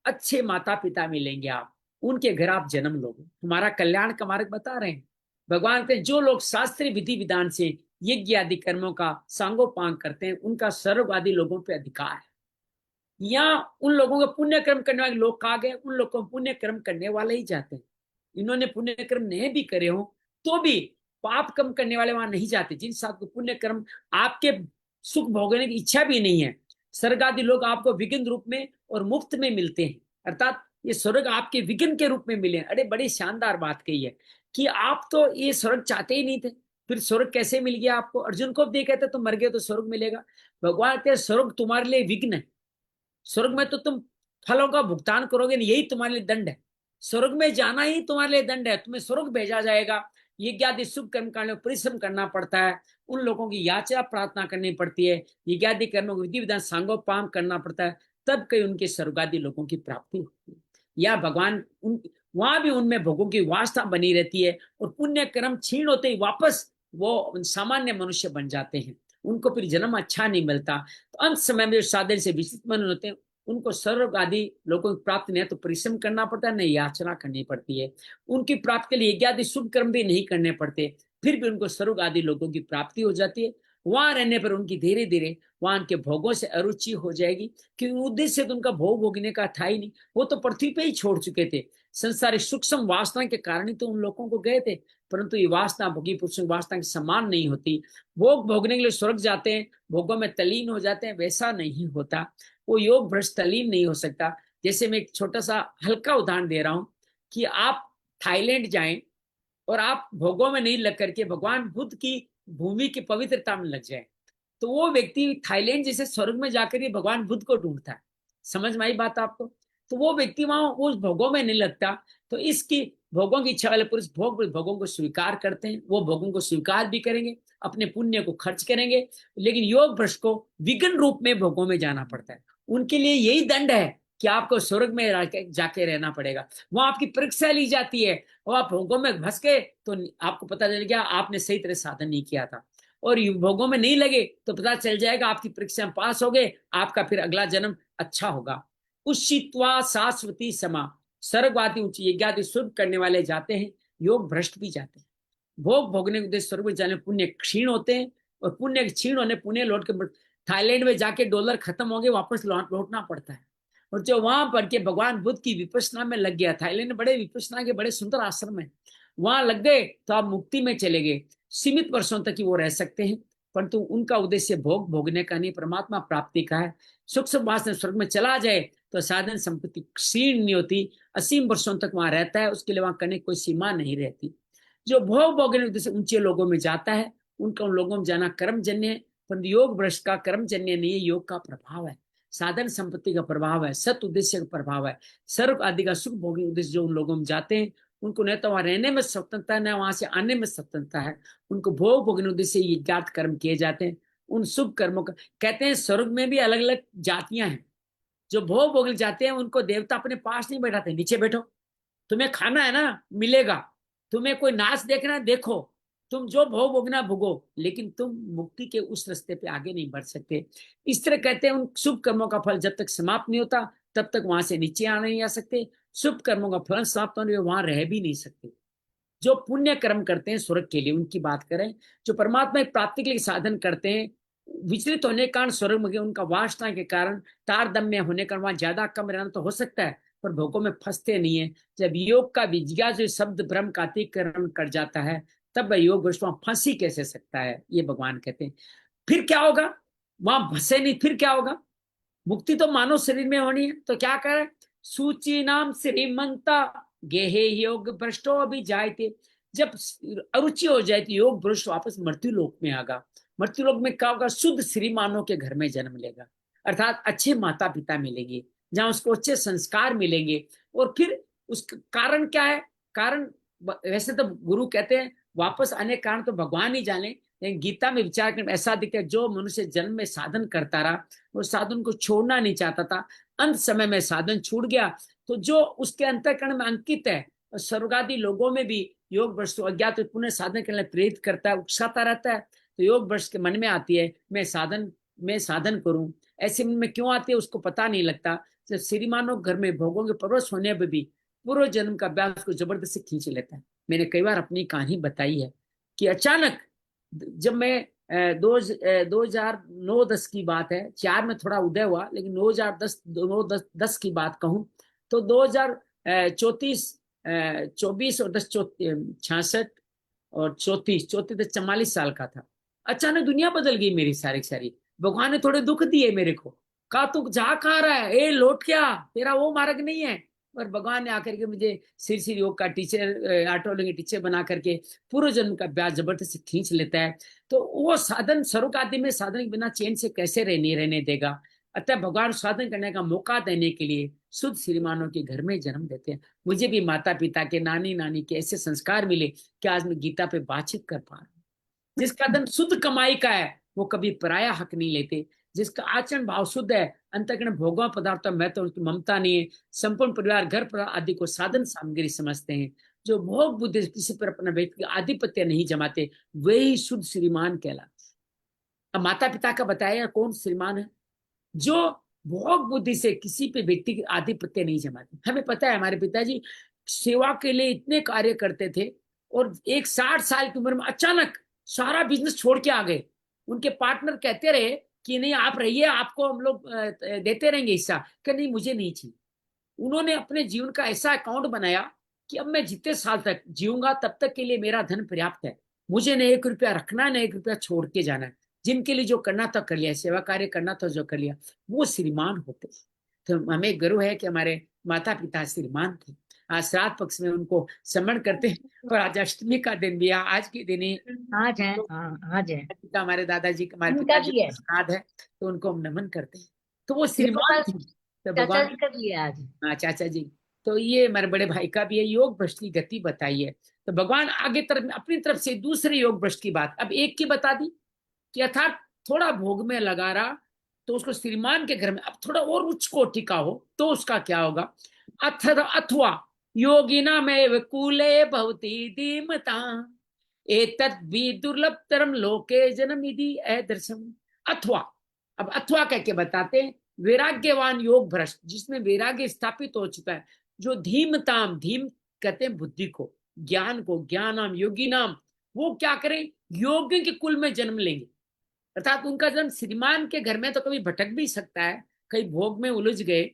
अच्छे माता पिता मिलेंगे, आप उनके घर आप जन्म लोगे। तुम्हारा कल्याण का मार्ग बता रहे हैं भगवान के। जो लोग शास्त्रीय विधि विधान से यज्ञ आदि कर्मों का सांगोपांग करते हैं, उनका स्वर्ग आदि लोगों पे अधिकार है। या उन लोगों के पुण्य कर्म करने वाले लोग कहा गए, उन लोगों को पुण्य कर्म करने वाले ही जाते हैं। इन्होंने पुण्य कर्म नहीं भी करे हो तो भी पाप कर्म करने वाले वहां नहीं जाते। जिन साथ को पुण्य कर्म आपके सुख भोगने की इच्छा भी नहीं है, स्वर्ग आदि लोग आपको विघ्न रूप में और मुफ्त में मिलते हैं, अर्थात ये स्वर्ग आपके विघ्न के रूप में मिले। अरे बड़ी शानदार बात कही है कि आप तो ये स्वर्ग चाहते ही नहीं थे, फिर स्वर्ग कैसे मिल गया आपको? अर्जुन को भी कहते तुम मर गए तो स्वर्ग मिलेगा। भगवान कहते स्वर्ग तुम्हारे लिए विघ्न है, स्वर्ग में तो तुम फलों का भुगतान करोगे नहीं, यही तुम्हारे लिए दंड है। स्वर्ग में जाना ही तुम्हारे लिए दंड है, तुम्हें स्वर्ग भेजा जाएगा। यज्ञादि शुभ कर्म करने में परिश्रम करना पड़ता है, उन लोगों की याचना प्रार्थना करनी पड़ती है, यज्ञादि कर्मों को विधि विधान सांगोपांग करना पड़ता है, तब कहीं उनके स्वर्गादि लोगों की प्राप्ति होती है। या भगवान वहां भी उनमें भोगों की वासना बनी रहती है, और पुण्य कर्म छीण होते ही वापस वो सामान्य मनुष्य बन जाते हैं, उनको फिर जन्म अच्छा नहीं मिलता। तो अंत समय में जो साधन से विचित मन होते हैं, उनको स्वर्ग आदि लोगों की प्राप्ति नहीं है तो परिश्रम करना पड़ता है, नहीं याचना करनी पड़ती है। उनकी प्राप्ति के लिए यज्ञ आदि शुभ कर्म भी नहीं करने पड़ते, फिर भी उनको स्वर्ग आदि लोगों की प्राप्ति हो जाती है। वहां रहने पर उनकी धीरे धीरे वहां उनके भोगों से अरुचि हो जाएगी, क्योंकि उद्देश्य तो उनका भोग भोगने का था ही नहीं, वो तो पृथ्वी पे ही छोड़ चुके थे। संसारिक सूक्ष्म वासना के कारण ही तो उन लोगों को गए थे, परंतु ये वासना भोगी पुरुषों की वासना के समान नहीं होती। भोग भोगने के लिए स्वर्ग जाते हैं, भोगों में तलीन हो जाते हैं, वैसा नहीं होता। वो योग भ्रष्ट तलीन नहीं हो सकता। जैसे मैं एक छोटा सा हल्का उदाहरण दे रहा हूं कि आप थाईलैंड जाएं और आप भोगों में नहीं लग करके भगवान बुद्ध की भूमि की पवित्रता में लग जाए, तो वो व्यक्ति थाईलैंड जैसे स्वर्ग में जाकर ही भगवान बुद्ध को ढूंढता है। समझ में आई बात आपको? तो वो व्यक्ति वहां उस भोगों में नहीं लगता। तो इसकी भोगों की इच्छा वाले पुरुष भोगों को स्वीकार करते हैं, वो भोगों को स्वीकार भी करेंगे, अपने पुण्य को खर्च करेंगे, लेकिन योग भ्रष्ट को विघ्न रूप में भोगों में जाना पड़ता है। उनके लिए यही दंड है कि आपको स्वर्ग में जाके रहना पड़ेगा, वहां आपकी परीक्षा ली जाती है, और आप भोगों में फंस गए तो आपको पता चल गया आपने सही तरह साधन नहीं किया था, और भोगों में नहीं लगे तो पता चल जाएगा आपकी परीक्षा में पास हो गए, आपका फिर अगला जन्म अच्छा होगा। उषित्वा शाश्वती समा, स्वर्गवादी उच्च यज्ञादि शुभ करने वाले जाते हैं, योग भ्रष्ट भी जाते हैं। भोग भोगने के उद्देश्य स्वर्ग में जाने पुण्य क्षीण होते हैं, और पुण्य क्षीण होने पुण्य लौट के थाईलैंड में जाके डॉलर खत्म हो गए, वापस लौटना पड़ता है। और जो वहां पर के भगवान बुद्ध की विपश्यना में लग गया, थाईलैंड में बड़े विपश्यना के बड़े सुंदर आश्रम है, वहां लग गए तो आप मुक्ति में चले गए। सीमित वर्षों तक ही वो रह सकते हैं, परंतु उनका उद्देश्य भोग भोगने का नहीं, परमात्मा प्राप्ति का है। सुख वासना स्वर्ग में चला जाए तो साधन संपत्ति क्षीण नहीं होती, असीम वर्षों तक वहां रहता है, उसके लिए वहां करने की कोई सीमा नहीं रहती। जो भोग भोगने उद्देश्य ऊंचे लोगों में जाता है, उनका उन लोगों में जाना कर्मजन्य है, परंतु योग भ्रष्ट का कर्मजन्य नहीं है, योग का प्रभाव है, साधन संपत्ति का प्रभाव है, सत उद्देश्य का प्रभाव है। सर्व आदि का सुख भोगने उद्देश्य जो उन लोगों में जाते हैं, उनको न तो वहां रहने में स्वतंत्रता है, न वहां से आने में स्वतंत्रता है। उनको भोग भोगने उद्देश्य यज्ञात कर्म किए जाते हैं। उन शुभ कर्मों का कहते हैं स्वर्ग में भी अलग अलग जातियां हैं। जो भोग भोगने जाते हैं उनको देवता अपने पास नहीं बैठाते, नीचे बैठो, तुम्हें खाना है ना मिलेगा, तुम्हें कोई नाच देखना है देखो, तुम जो भोग भोगना भोगो, लेकिन तुम मुक्ति के उस रास्ते पे आगे नहीं बढ़ सकते। इस तरह कहते हैं उन शुभ कर्मों का फल जब तक समाप्त नहीं होता तब तक वहां से नीचे आ नहीं आ सकते। शुभ कर्मों का फल समाप्त होने वहां रह भी नहीं सकते। जो पुण्य कर्म करते हैं स्वर्ग के लिए उनकी बात करें, जो परमात्मा की प्राप्ति के लिए साधन करते हैं, विचलित होने के कारण स्वर्ग में उनका वासना के कारण तारतम्य होने का वहां ज्यादा कम रहना तो हो सकता है, पर भोगों में फंसते नहीं है। जब योग का विज्ञा जो शब्द ब्रह्म का अतिक्रमण कर जाता है, तब योग वहां फंस ही कैसे सकता है, ये भगवान कहते हैं। फिर क्या होगा? वहां फंसे नहीं, फिर क्या होगा? मुक्ति तो मानव शरीर में होनी है, तो क्या करे? सूची नाम श्रीमंता गेहे योग भ्रष्टो अभी जायते। जब अरुचि हो जाए तो योग भ्रष्ट वापस मृत्यु लोक में आगा। मृत्यु लोक में क्या होगा? शुद्ध श्रीमानों के घर में जन्म लेगा, अर्थात अच्छे माता पिता मिलेंगे, जहां उसको अच्छे संस्कार मिलेंगे। और फिर उसका कारण क्या है? कारण वैसे तो गुरु कहते हैं वापस आने कारण तो भगवान ही जाने, लेकिन गीता में विचार करने ऐसा दिखता है जो मनुष्य जन्म में साधन करता रहा, वो साधन को छोड़ना नहीं चाहता था, अंत समय में साधन छूट गया, तो जो उसके अंतःकरण में अंकित है, स्वर्गादि लोगों में भी योग भ्रष्ट अज्ञात पुनः साधन करने प्रेरित करता है, उकसाता रहता है। तो योग भ्रष्ट के मन में आती है मैं साधन करूं, ऐसे मन में क्यों आती है उसको पता नहीं लगता। जब श्रीमानों घर में भोगों के परवश होने पर भी पूर्व जन्म का अभ्यास को जबरदस्ती खींच लेता है। मैंने कई बार अपनी कहानी बताई है कि अचानक जब मैं 2009-10 की बात है, 4 में थोड़ा उदय हुआ, लेकिन 2010 की बात कहूं तो 24 और 10 66 और 34 34 तो 44 साल का था। अचानक दुनिया बदल गई मेरी सारी की सारी। भगवान ने थोड़े दुख दिए मेरे को, कहा तू जा कहाँ रहा है, ए लौट क्या, तेरा वो मार्ग नहीं है। और भगवान ने आकर के मुझे सिर सिर योग का टीचर, ऑटोलॉजी टीचर बना करके पूर्व जन्म का ब्याज जबरदस्ती खींच लेता है। तो वो साधन स्वरूप आदि में साधन के बिना चैन से कैसे रहने देगा। अतः भगवान साधन करने का मौका देने के लिए शुद्ध श्रीमानों के घर में जन्म देते हैं। मुझे भी माता पिता के, नानी नानी के ऐसे संस्कार मिले कि आज मैं गीता पे बातचीत कर पा रहा हूँ। जिसका धन शुद्ध कमाई का है वो कभी पराया हक नहीं लेते। जिसका आचरण भाव शुद्ध है, अंतःकरण भोगवा पदार्थों में तो उनकी ममता नहीं है, संपूर्ण परिवार घर पर आदि को साधन सामग्री समझते हैं, जो भोग बुद्धि से किसी पर अपना व्यक्ति आधिपत्य नहीं जमाते, वही शुद्ध श्रीमान कहलाते। अब माता पिता का बताया कौन श्रीमान है, जो भोग बुद्धि से किसी पे व्यक्ति की आधिपत्य नहीं जमाते। हमें पता है हमारे पिताजी सेवा के लिए इतने कार्य करते थे, और एक 60 साल की उम्र में अचानक सारा बिजनेस छोड़ के आ गए। उनके पार्टनर कहते रहे कि नहीं आप रहिए, आपको हम लोग देते रहेंगे हिस्सा, कि नहीं मुझे नहीं चाहिए। उन्होंने अपने जीवन का ऐसा अकाउंट बनाया कि अब मैं जितने साल तक जीऊंगा तब तक के लिए मेरा धन पर्याप्त है, मुझे न 1 रुपया रखना, न 1 रुपया छोड़ के जाना है। जिनके लिए जो करना था कर लिया, सेवा कार्य करना था जो कर लिया, वो श्रीमान होते। तो हमें गर्व है कि हमारे माता पिता श्रीमान थे। आज श्राद्ध पक्ष में उनको स्मरण करते हैं, और आज अष्टमी का दिन भी है। आज के दिन ही आज है, तो हाँ आज है। हमारे दादाजी, हमारे उनका पिताजी भी है, का श्राद्ध है, तो उनको हम नमन करते हैं। तो वो ये श्रीमान पता थे। तो चाचा भगवान, जी का भी है आज। हाँ चाचा जी, तो ये हमारे बड़े भाई का भी है। योग भ्रष्ट की गति बताई है। तो भगवान आगे तरफ अपनी तरफ से दूसरे योग भ्रष्ट की बात अब एक की बता दी कि अर्थात थोड़ा भोग में लगा रहा तो उसको श्रीमान के घर में अब थोड़ा और उच्च कोटि का हो तो उसका क्या होगा। अथवा योगिना में कूले भवती धीमता एतद् दुर्लभतरम लोके जन्मनिधि दर्शम। अथवा, अब अथवा कह के बताते हैं, वैराग्यवान योग भ्रष्ट जिसमें वैराग्य स्थापित हो चुका है, जो धीमताम, धीम कहते हैं बुद्धि को, ज्ञान को, ज्ञानाम योगी नाम, वो क्या करें, योगियों के कुल में जन्म लेंगे। अर्थात उनका जन्म श्रीमान के घर में तो कभी भटक भी सकता है, कहीं भोग में उलझ गए।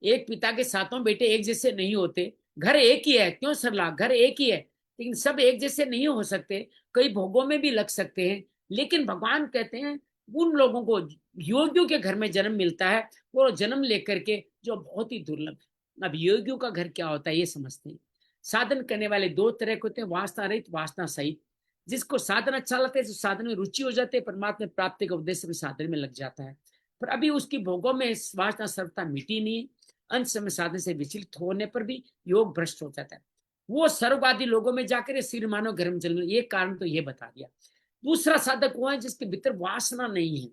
एक पिता के सातों बेटे एक जैसे नहीं होते, घर एक ही है, क्यों सरला, घर एक ही है, लेकिन सब एक जैसे नहीं हो सकते, कई भोगों में भी लग सकते हैं। लेकिन भगवान कहते हैं उन लोगों को योगियों के घर में जन्म मिलता है, वो जन्म लेकर के जो बहुत ही दुर्लभ है। अब योगियों का घर क्या होता है ये समझते हैं। साधन करने वाले दो तरह के होते हैं, वासना रहित, वासना सहित। जिसको साधन अच्छा लगता है, साधन में रुचि हो जाती है, परमात्मा प्राप्ति का उद्देश्य भी साधन में लग जाता है, पर अभी उसकी भोगों में वासना सर्वथा मिटी नहीं है। अंत समय साधन से विचलित होने पर भी योग भ्रष्ट हो जाता है। वो सर्ववादी लोगों में जाकर श्रीमानो घर में जन्म, ये कारण तो ये बता दिया। दूसरा साधक वो है जिसके भीतर वासना नहीं है,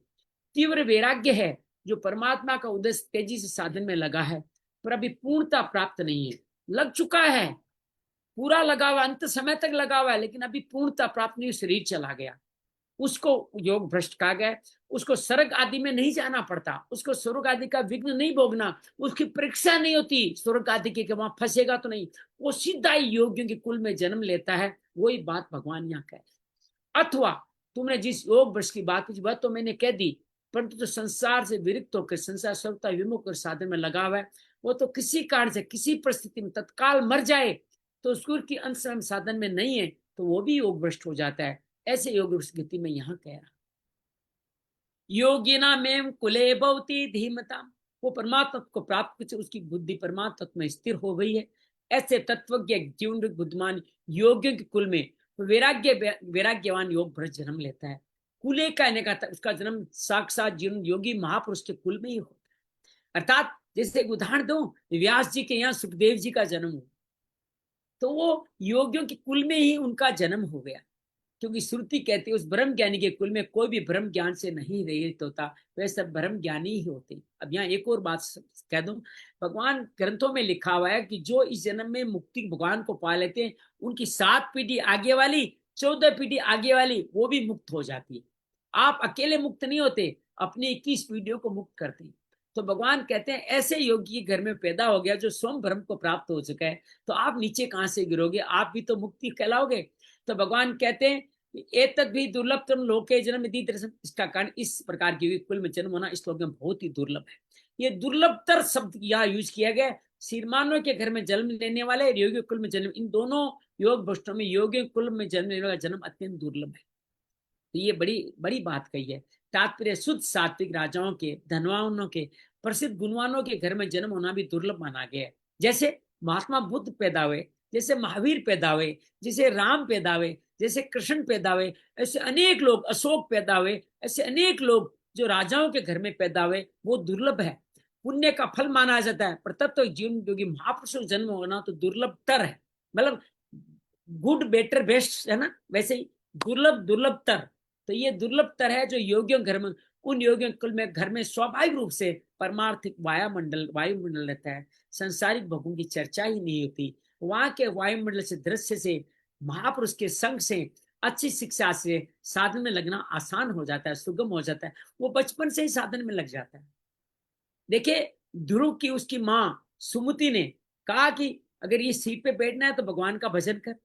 तीव्र वैराग्य है, जो परमात्मा का उद्देश्य तेजी से साधन में लगा है, पर अभी पूर्णता प्राप्त नहीं है। लग चुका है, पूरा लगा हुआ, अंत समय तक लगा हुआ है, लेकिन अभी पूर्णता प्राप्त नहीं, शरीर चला गया, उसको योग भ्रष्ट कहा गया। उसको स्वर्ग आदि में नहीं जाना पड़ता, उसको स्वर्ग आदि का विघ्न नहीं भोगना, उसकी परीक्षा नहीं होती स्वर्ग आदि की, वहां फंसेगा तो नहीं, वो सीधा ही योगियों के कुल में जन्म लेता है। वही बात भगवान यहाँ कह। अथवा तुमने जिस योग भ्रष्ट की बात की वह तो मैंने कह दी, परंतु तो संसार से विरक्त होकर, संसार सर्वथा विमुख कर साधन में लगा हुआ है, वो तो किसी कारण से किसी परिस्थिति में तत्काल मर जाए तो उसको की अंत समय साधन में नहीं है, तो वो भी योग भ्रष्ट हो जाता है। ऐसे योग स्थिति में यहां कह रहा, योगिना में कुले भवती धीमता, वो परमात्मा को प्राप्त कर उसकी बुद्धि परमात्मा में स्थिर हो गई है। ऐसे तत्वज्ञ जीवन बुद्धिमान योगियों के कुल में वैराग्यवान योग भ्रष्ट जन्म लेता है। कुले कहने का उसका जन्म साक्षात जीवन योगी महापुरुष के कुल में ही होता है। अर्थात जैसे एक उदाहरण दो, व्यास जी के यहाँ सुखदेव जी का जन्म हुआ, तो वो योगियों के कुल में ही उनका जन्म हो गया, क्योंकि श्रुति कहती है उस ब्रह्म ज्ञानी के कुल में कोई भी ब्रह्म ज्ञान से नहीं रहित होता, वे सब ब्रह्म ज्ञानी ही होते। अब यहाँ एक और बात कह दूं, भगवान ग्रंथों में लिखा हुआ है कि जो इस जन्म में मुक्ति भगवान को पा लेते हैं, उनकी 7 पीढ़ी आगे वाली, 14 पीढ़ी आगे वाली वो भी मुक्त हो जाती है। आप अकेले मुक्त नहीं होते, अपनी 21 पीढ़ियों को मुक्त करते हैं। तो भगवान कहते हैं ऐसे योगी के घर में पैदा हो गया जो स्वयं ब्रह्म को प्राप्त हो चुका है, तो आप नीचे कहां से गिरोगे, आप भी तो मुक्ति कहलाओगे। तो भगवान कहते हैं एतद् भी दुर्लभतम लोके जन्म इति दर्शन, इसका कारण इस प्रकार की कुल में जन्म होना इस लोक में बहुत ही दुर्लभ है। ये दुर्लभतर शब्द यहाँ यूज किया गया। श्रीमानों के घर में जन्म लेने वाले योगी कुल में जन्म, इन दोनों योग भ्रष्टों में योगी कुल में जन्म लेने वाला जन्म अत्यंत दुर्लभ है। तो ये बड़ी बड़ी बात कही है। तात्पर्य शुद्ध सात्विक राजाओं के, धनवानों के, प्रसिद्ध गुणवानों के घर में जन्म होना भी दुर्लभ माना गया है। जैसे महात्मा बुद्ध पैदा हुए, जैसे महावीर पैदा हुए, जैसे राम पैदा हुए, जैसे कृष्ण पैदा हुए, ऐसे अनेक लोग, अशोक पैदा हुए, ऐसे अनेक लोग जो राजाओं के घर में पैदा हुए, वो दुर्लभ है, पुण्य का फल माना जाता है। पर तत्व जीवन योगी महापुरुषों जन्म होना तो दुर्लभतर है। मतलब गुड बेटर बेस्ट है ना, वैसे ही दुर्लभ दुर्लभतर। तो ये दुर्लभतर है जो योगियों घर में, उन योगियों कुल में घर में स्वाभाविक रूप से परमार्थिक वायुमंडल रहता है, संसारिक भोगों की चर्चा ही नहीं होती। वहां के वायुमंडल से, दृश्य से, महापुरुष के संग से, अच्छी शिक्षा से साधन में लगना आसान हो जाता है, सुगम हो जाता है। वो बचपन से ही साधन में लग जाता है। देखिए ध्रुव की उसकी माँ सुमति ने कहा कि अगर ये सीट पे बैठना है तो भगवान का भजन कर।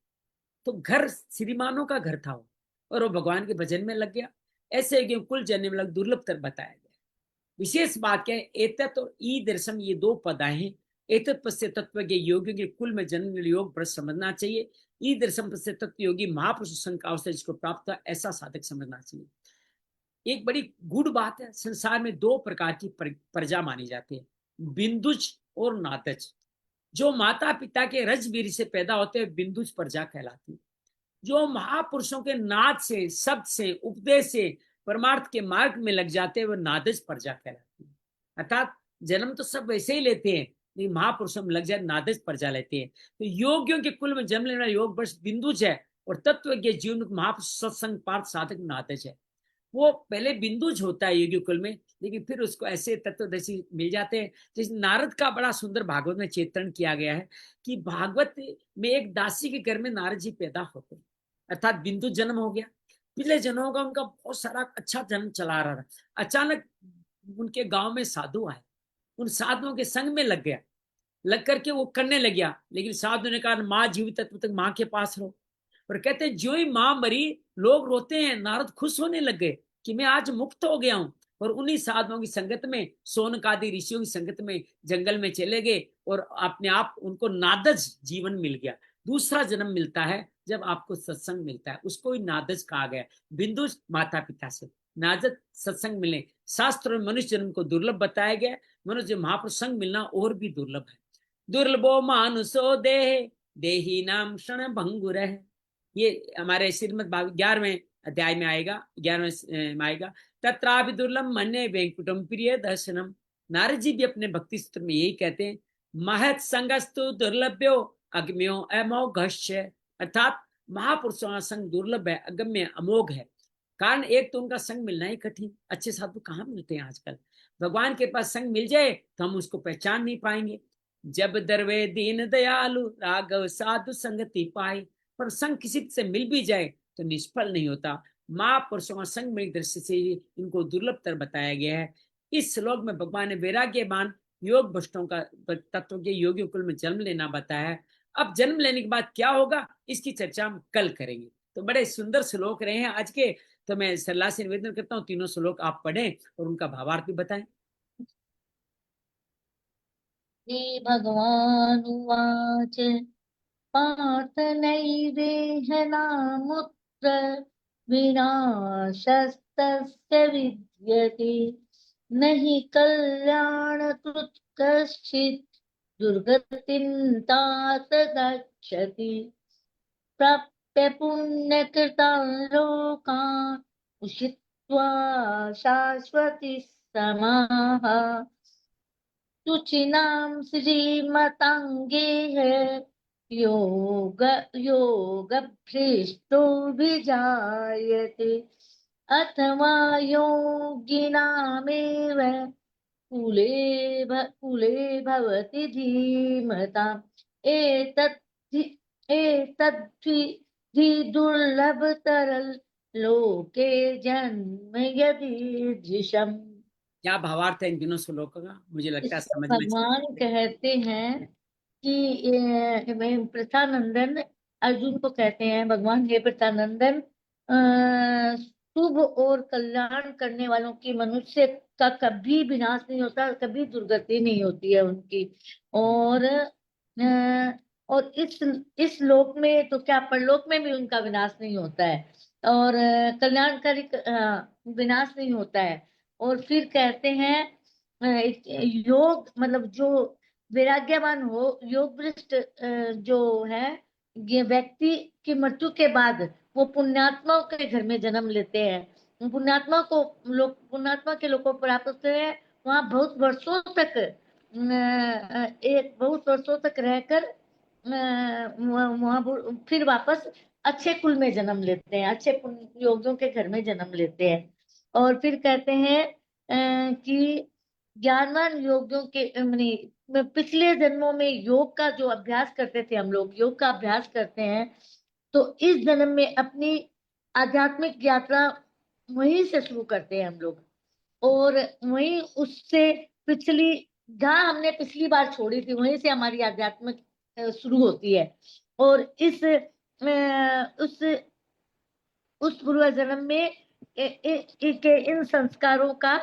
तो घर श्रीमानों का घर था वो, और वो भगवान के भजन में लग गया। ऐसे कुल जन्म में लग दुर्लभतर बताया गया। विशेष बात क्या है, एतत् और ई दर्शन, ये दो पद आए हैं। एतत् पश्य तत्व के योगियों के कुल में जन्म योग पर समझना चाहिए। ई दर्शन पश्य तत्व योगी महापुरुष संकाव से जिसको प्राप्त हुआ, ऐसा साधक समझना चाहिए। एक बड़ी गुड बात है, संसार में दो प्रकार की प्रजा मानी जाती है, बिंदुज और नादज। जो माता पिता के रजबीर से पैदा होते हैं बिंदुज प्रजा कहलाती है। जो महापुरुषों के नाद से, शब्द से, उपदेश से परमार्थ के मार्ग में लग जाते हैं वो नादज प्रजा कहलाती है। अर्थात जन्म तो सब वैसे ही लेते हैं, लेकिन महापुरुषों में लग जाए नादज प्रजा लेते हैं। तो योगियों के कुल में जन्म लेना योग वर्ष बिंदुज है, और तत्व के जीवन महापुरुष सत्संग पार्थ साधक नादज है। वो पहले बिंदुज होता है योगी कुल में, लेकिन फिर उसको ऐसे तत्वदर्शी मिल जाते हैं। जैसे नारद का बड़ा सुंदर भागवत में चित्रण किया गया है कि भागवत में एक दासी के घर में नारद जी पैदा होते हैं, अर्थात बिंदु जन्म हो गया। पिछले जन्मों का उनका बहुत सारा अच्छा जन्म चला रहा था। अचानक उनके गांव में साधु आए, उन साधुओं के संग में लग गया, लग करके वो करने लग गया। लेकिन साधु ने कहा माँ जीवित तत्व तक माँ के पास रहो। और कहते हैं जो ही माँ मरी लोग रोते हैं, नारद खुश होने लग गए कि मैं आज मुक्त हो गया हूँ। और उन्हीं साधुओं की संगत में, सोनकादि ऋषियों की संगत में जंगल में चले गए, और अपने आप उनको नादज जीवन मिल गया। दूसरा जन्म मिलता है जब आपको सत्संग मिलता है, उसको ही नादज कहा गया। बिंदु माता पिता से, नादज सत्संग मिले। शास्त्र में मनुष्य जन्म को दुर्लभ बताया गया, मनुष्य महापुरुष संग मिलना और भी दुर्लभ है। दुर्लभो मानुषो देह देही नाम क्षण भंगुर है। ये हमारे श्रीमद् 11वें अध्याय में आएगा, 11वें में आएगा। तत्रापि दुर्लभ मन्ये वेंकुटम प्रिय दर्शनम। नारद जी भी अपने भक्ति सूत्र में यही कहते हैं, महत संगस्तु दुर्लभ्यो अगम्यो अमोघश्य। अर्थात महापुरुषों का संग दुर्लभ है, अगम्य अमोघ है। कारण एक तो उनका संग मिलना ही कठिन, अच्छे साधु कहाँ मिलते हैं आजकल। भगवान के पास संग मिल जाए तो हम उसको पहचान नहीं पाएंगे। जब दरवे दीन दयालु राघव साधु संगति पाए। पर संग किसी से मिल भी जाए तो निष्फल नहीं होता। महापुरुषों का संग में दृष्टि से इनको दुर्लभतर बताया गया है। इस श्लोक में भगवान ने वैराग्यवान योग भ्रष्टों का तत्व के योगी कुल में जन्म लेना बताया है। अब जन्म लेने के बाद क्या होगा इसकी चर्चा हम कल करेंगे। तो बड़े सुंदर श्लोक रहे हैं आज के। तो मैं सलाह से निवेदन करता हूँ तीनों श्लोक आप पढ़ें और उनका भावार्थ भी बताएं। श्री भगवानुवाच पार्थ नैवेह नामुत्र विनाशस्तस्य विद्यते न हि कल्याणकृत् कश्चित् दुर्गतिं तात गच्छति प्राप्य पुण्यकृतान् लोकान् उषित्वा शाश्वती समाः शुचिनां श्रीमताङ्गेः योगभ्रष्टोऽभिजायते अथवा योगिनामेव कुले भवति धीमताम् एतद्धि दुर्लभतरल लोके जन्म यदीदृशम्। क्या भावार्थ है इन तीनों श्लोकों का, मुझे लगता है समझ में भगवान कहते हैं कि प्रथानंदन अर्जुन को कहते हैं, भगवान हे प्रथानंदन शुभ और कल्याण करने वालों की मनुष्य का कभी विनाश नहीं होता, कभी दुर्गति नहीं होती है उनकी। और और इस लोक में तो क्या, परलोक में भी उनका विनाश नहीं होता है। और कल्याणकारी विनाश नहीं होता है। और फिर कहते हैं योग मतलब जो वैराग्यवान हो, योग भ्रष्ट जो है, ये व्यक्ति की मृत्यु के बाद वो पुण्यात्माओं के घर में जन्म लेते हैं। पुण्यात्मा के लोग को प्राप्त होते हैं। वहां बहुत वर्षों तक बहुत वर्षों तक रहकर वहां फिर वापस अच्छे कुल में जन्म लेते हैं, अच्छे योगियों के घर में जन्म लेते हैं। और फिर कहते हैं कि ज्ञानवान योगियों के पिछले जन्मों में योग का जो अभ्यास करते थे, हम लोग योग का अभ्यास करते हैं, तो इस जन्म में अपनी आध्यात्मिक यात्रा वहीं से शुरू करते हैं हम लोग। और वहीं उससे पिछली, जहाँ हमने पिछली बार छोड़ी थी, वहीं से हमारी आध्यात्मिक शुरू होती है। और उस पूर्व जन्म में इन संस्कारों का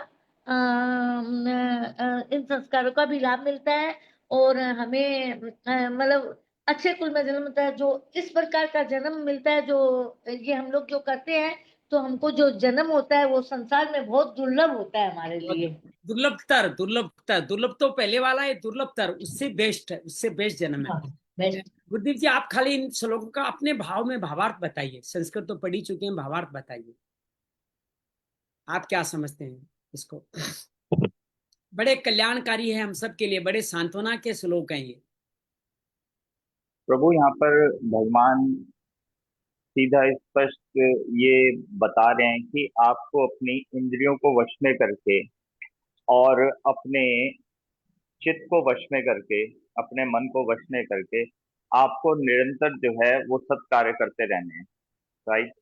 इन संस्कारों का भी लाभ मिलता है। और हमें मतलब अच्छे कुल में जन्म मिलता है। जो इस प्रकार का जन्म मिलता है, जो ये हम लोग जो करते हैं, तो हमको जो जन्म होता है वो संसार में बहुत दुर्लभ होता है हमारे लिए। दुर्लभ तो पहले वाला है, दुर्लभतर उससे बेस्ट है, उससे बेस्ट जन्म है। हाँ, बेस्ट। गुरुदेव जी, आप खाली इन श्लोकों का अपने भाव में भावार्थ बताइए। संस्कृत तो पढ़ी चुके हैं, भावार्थ बताइए, आप क्या समझते हैं इसको। बड़े कल्याणकारी है हम सब के लिए, बड़े सांत्वना के श्लोक हैं ये। प्रभु यहाँ पर भगवान सीधा स्पष्ट ये बता रहे हैं कि आपको अपनी इंद्रियों को वश में करके और अपने चित्त को वश में करके, अपने मन को वश में करके आपको निरंतर जो है वो सत्कार्य करते रहने हैं। राइट।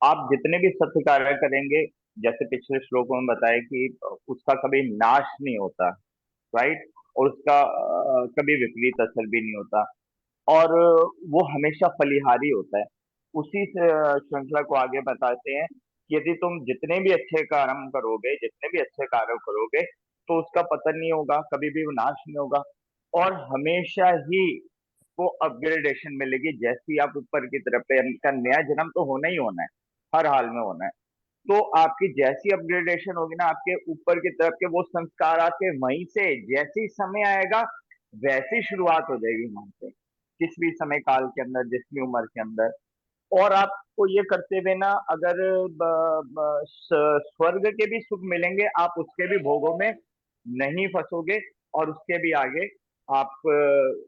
आप जितने भी सत्य कार्य करेंगे, जैसे पिछले श्लोकों में बताया कि उसका कभी नाश नहीं होता। राइट। और उसका कभी विपरीत असर भी नहीं होता। और वो हमेशा फलिहारी होता है। उसी श्रृंखला को आगे बताते हैं कि यदि तुम जितने भी अच्छे कर्म करोगे, जितने भी अच्छे कार्य करोगे, तो उसका पतन नहीं होगा, कभी भी विनाश नहीं होगा। और हमेशा ही वो अपग्रेडेशन मिलेगी। जैसे ही आप ऊपर की तरफ पे, का नया जन्म तो होना ही होना है, हर हाल में होना है। तो आपकी जैसी अपग्रेडेशन होगी ना, आपके ऊपर की तरफ के वो संस्कार आपके वहीं से जैसे ही समय आएगा वैसी शुरुआत हो जाएगी वहां से, किस भी समय काल के अंदर, जिस भी उम्र के अंदर। और आपको ये करते हुए ना, अगर स्वर्ग के भी सुख मिलेंगे, आप उसके भी भोगों में नहीं फंसोगे और उसके भी आगे आप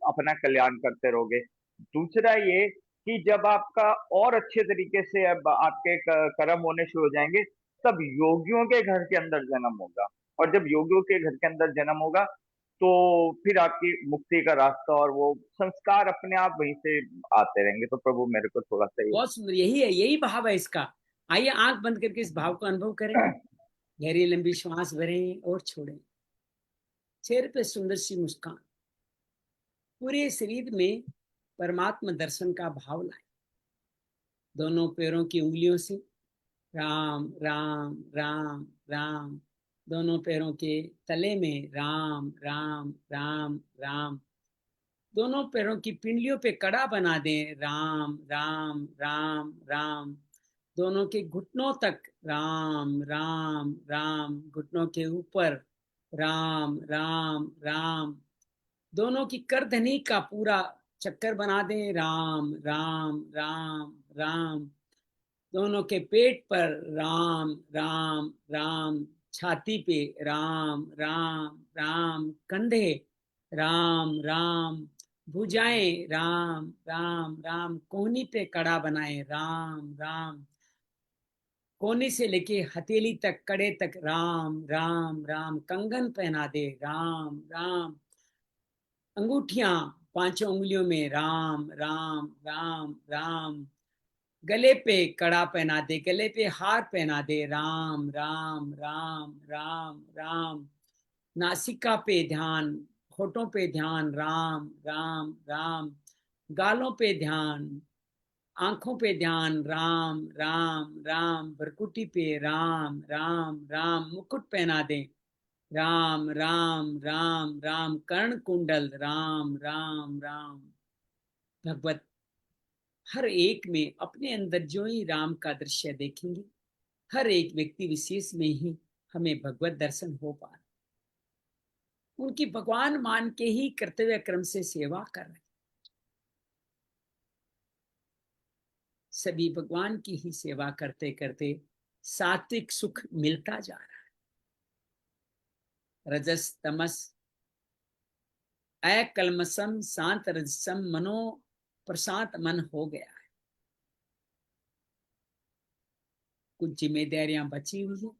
अपना कल्याण करते रहोगे। दूसरा ये कि जब आपका और अच्छे तरीके से अब आपके कर्म होने शुरू हो जाएंगे, तब योगियों के घर के अंदर जन्म होगा। और जब योगियों के घर के अंदर जन्म होगा, तो फिर आपकी मुक्ति का रास्ता और वो संस्कार अपने आप वहीं से आते रहेंगे। तो प्रभु मेरे को थोड़ा सा बहुत सुंदर, यही है, यही भाव है इसका। आइए आंख बंद करके इस भाव को अनुभव करें। गहरी लंबी श्वास भरें और छोड़ें। चेहरे पे सुंदर सी मुस्कान, पूरे शरीर में परमात्मा दर्शन का भाव लाए। दोनों पैरों की उंगलियों से राम राम राम राम, दोनों पैरों के तले में राम राम राम राम, दोनों पैरों की पिंडलियों पे कड़ा बना दें राम राम राम राम, दोनों के घुटनों तक राम राम राम, घुटनों के ऊपर राम राम राम, दोनों की करधनी का पूरा चक्कर बना दें राम राम राम राम, दोनों के पेट पर राम राम राम, छाती पे राम राम राम, कंधे राम राम, भुजाएं राम राम राम, कोहनी पे कड़ा बनाए राम राम, कोहनी से लेके हथेली तक, कड़े तक राम राम राम, कंगन पहना दे राम राम, अंगूठियां पांचों उंगलियों में राम राम राम राम, गले पे कड़ा पहना दे, गले पे हार पहना दे राम राम राम राम राम, नासिका पे ध्यान, होठों पे ध्यान राम राम राम, गालों पे ध्यान, आंखों पे ध्यान, राम राम राम, भरकुटी पे राम राम राम, मुकुट पहना दें, राम राम राम राम, कर्ण कुंडल, राम राम राम। भगवत हर एक में अपने अंदर जो ही राम का दृश्य देखेंगे, हर एक व्यक्ति विशेष में ही हमें भगवत दर्शन हो पा रहा। उनकी भगवान मान के ही कर्तव्य क्रम से सेवा कर रहे, सभी भगवान की ही सेवा करते करते सात्विक सुख मिलता जा रहा है। रजस तमस अकलमसम शांत रजसम मनो प्रशांत मन हो गया है। कुछ जिम्मेदारियां बची हुई हैं,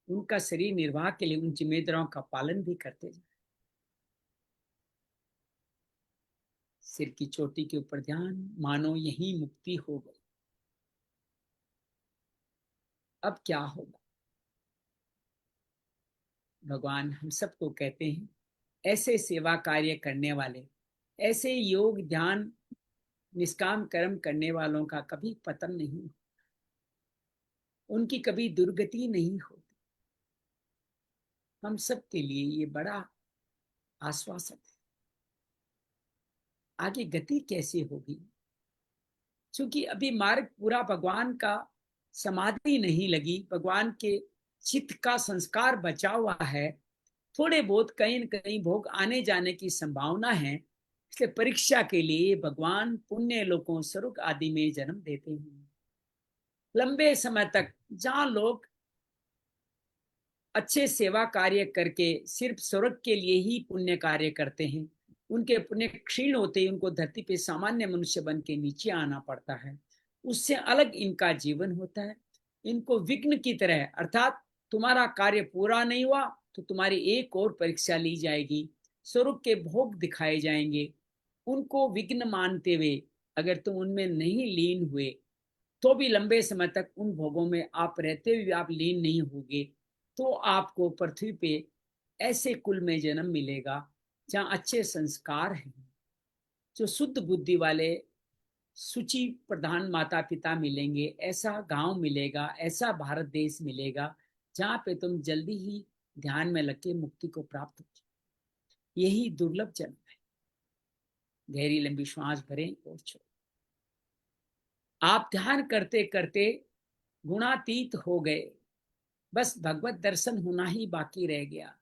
उनका शरीर निर्वाह के लिए उन जिम्मेदारियों का पालन भी करते जाए। सिर की चोटी के ऊपर ध्यान, मानो यही मुक्ति हो गई। अब क्या होगा? भगवान हम सबको कहते हैं, ऐसे सेवा कार्य करने वाले, ऐसे योग ध्यान निष्काम कर्म करने वालों का कभी पतन नहीं, उनकी कभी दुर्गति नहीं होती। हम सब के लिए ये बड़ा आश्वासन है। आगे गति कैसे होगी? क्योंकि अभी मार्ग पूरा भगवान का समाधि नहीं लगी, भगवान के चित्त का संस्कार बचा हुआ है। थोड़े बहुत कहीं न कहीं भोग आने जाने की संभावना है, इसलिए परीक्षा के लिए भगवान पुण्य लोगों स्वर्ग आदि में जन्म देते हैं। लंबे समय तक जहां लोग अच्छे सेवा कार्य करके सिर्फ स्वर्ग के लिए ही पुण्य कार्य करते हैं, उनके पुण्य क्षीण होते ही उनको धरती पे सामान्य मनुष्य बन के नीचे आना पड़ता है। उससे अलग इनका जीवन होता है। इनको विघ्न की तरह, अर्थात तुम्हारा कार्य पूरा नहीं हुआ तो तुम्हारी एक और परीक्षा ली जाएगी, स्वर्ग के भोग दिखाए जाएंगे। उनको विघ्न मानते हुए अगर तुम उनमें नहीं लीन हुए तो भी लंबे समय तक उन भोगों में आप रहते हुए आप लीन नहीं होगे, तो आपको पृथ्वी पे ऐसे कुल में जन्म मिलेगा जहाँ अच्छे संस्कार हैं, जो शुद्ध बुद्धि वाले सुचि प्रधान माता पिता मिलेंगे। ऐसा गांव मिलेगा, ऐसा भारत देश मिलेगा जहाँ पे तुम जल्दी ही ध्यान में लग के मुक्ति को प्राप्त हो। यही दुर्लभ जन्म है। गहरी लंबी श्वास भरें और छोड़ें। आप ध्यान करते करते गुणातीत हो गए, बस भगवत दर्शन होना ही बाकी रह गया,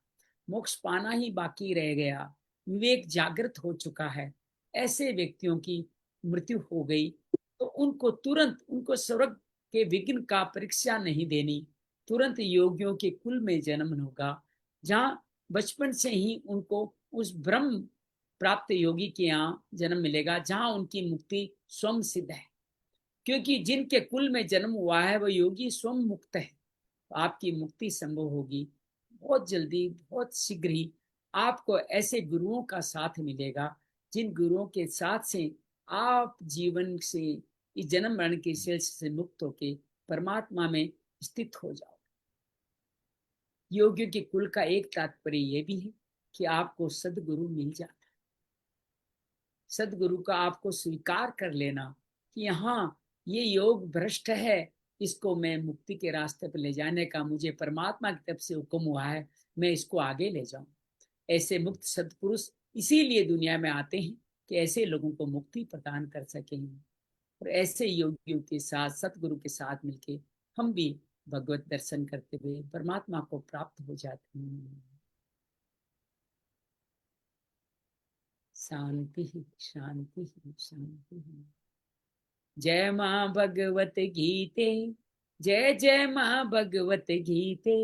मोक्ष पाना ही बाकी रह गया, विवेक जागृत हो चुका है। ऐसे व्यक्तियों की मृत्यु हो गई तो उनको तुरंत, उनको स्वर्ग के विघ्न का परीक्षा नहीं देनी, तुरंत योगियों के कुल में जन्म होगा, जहाँ बचपन से ही उनको उस ब्रह्म प्राप्त योगी के यहाँ जन्म मिलेगा, जहाँ उनकी मुक्ति स्वयं सिद्ध है। क्योंकि जिनके कुल में जन्म हुआ है वह योगी स्वयं मुक्त है। आपकी मुक्ति संभव होगी बहुत जल्दी, बहुत शीघ्र ही। आपको ऐसे गुरुओं का साथ मिलेगा जिन गुरुओं के साथ से आप जीवन से, इस जन्म मरण के सिलसिले से मुक्त होके परमात्मा में स्थित हो जाओ। योगियों के कुल का एक तात्पर्य यह भी है कि आपको सदगुरु मिल जाता है। सदगुरु का आपको स्वीकार कर लेना कि हाँ, ये योग भ्रष्ट है, इसको मैं मुक्ति के रास्ते पर ले जाने का मुझे परमात्मा की तरफ से हुक्म हुआ है, मैं इसको आगे ले जाऊं। ऐसे मुक्त सत्पुरुष इसीलिए दुनिया में आते हैं कि ऐसे लोगों को मुक्ति प्रदान कर सकें। और ऐसे योगियों के साथ, सतगुरु के साथ मिलके हम भी भगवत दर्शन करते हुए परमात्मा को प्राप्त हो जाते हैं। शांति शांति शांति। जय माँ भगवत गीते, जय जय माँ भगवत गीते।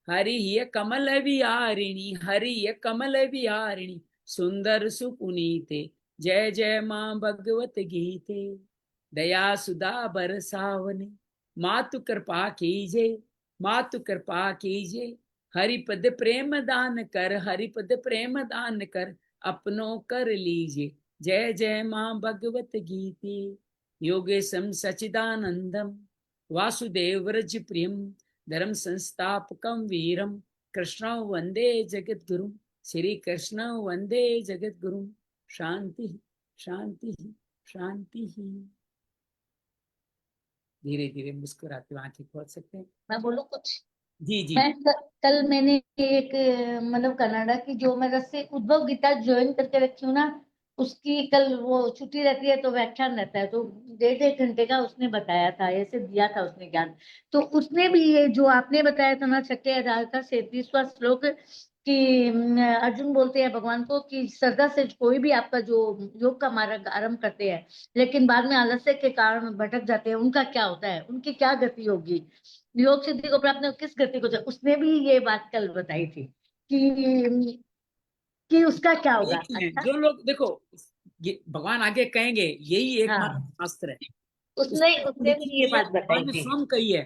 हरि कमल विहारिणी, हरि कमल विहारिणी, सुंदर सुपुनीते। जय जय माँ भगवत गीते। दया सुधा बरसावने, मातु कृपा कीजे, मातु कृपा कीजे। हरिपद प्रेम दान कर, हरिपद प्रेम दान कर, अपनों कर लीजिए। जय जय माँ भगवत गीते। योगेशम सचिदानंदम वासुदेव व्रज प्रियम, धर्म संस्थापकम वीरम, कृष्ण वंदे जगत गुरु। श्री कृष्ण वंदे जगत गुरु। शांति शांति शांति। धीरे धीरे मुस्कुराते हुए आंखें खोल सकते हैं। मैं बोलूं कुछ? जी जी। कल मैंने एक मतलब कनाडा की जो मैं रस्से उद्भव गीता ज्वाइन करके रखी हूँ ना, उसकी कल वो छुट्टी रहती है तो व्याख्यान रहता है, तो 1.5 घंटे का उसने बताया था, ऐसे दिया था उसने ज्ञान। तो उसने भी ये जो आपने बताया था ना, छठे अध्याय का 37वां श्लोक, कि अर्जुन बोलते हैं भगवान को कि श्रद्धा से कोई भी आपका जो योग का मार्ग आरंभ करते हैं, लेकिन बाद में आलस्य के कारण भटक जाते हैं, उनका क्या होता है, उनकी क्या गति होगी, योग सिद्धि को प्राप्त किस गति को उसने भी ये बात कल बताई थी कि उसका क्या होगा। एक ही है, अच्छा। जो लोग देखो, ये भगवान आगे कहेंगे, यही एकमात्र हाँ, शास्त्र है। उसने उसने उसने लिखी भी ये गई है, बात भगवान बताई ने थी। स्वयं कही है,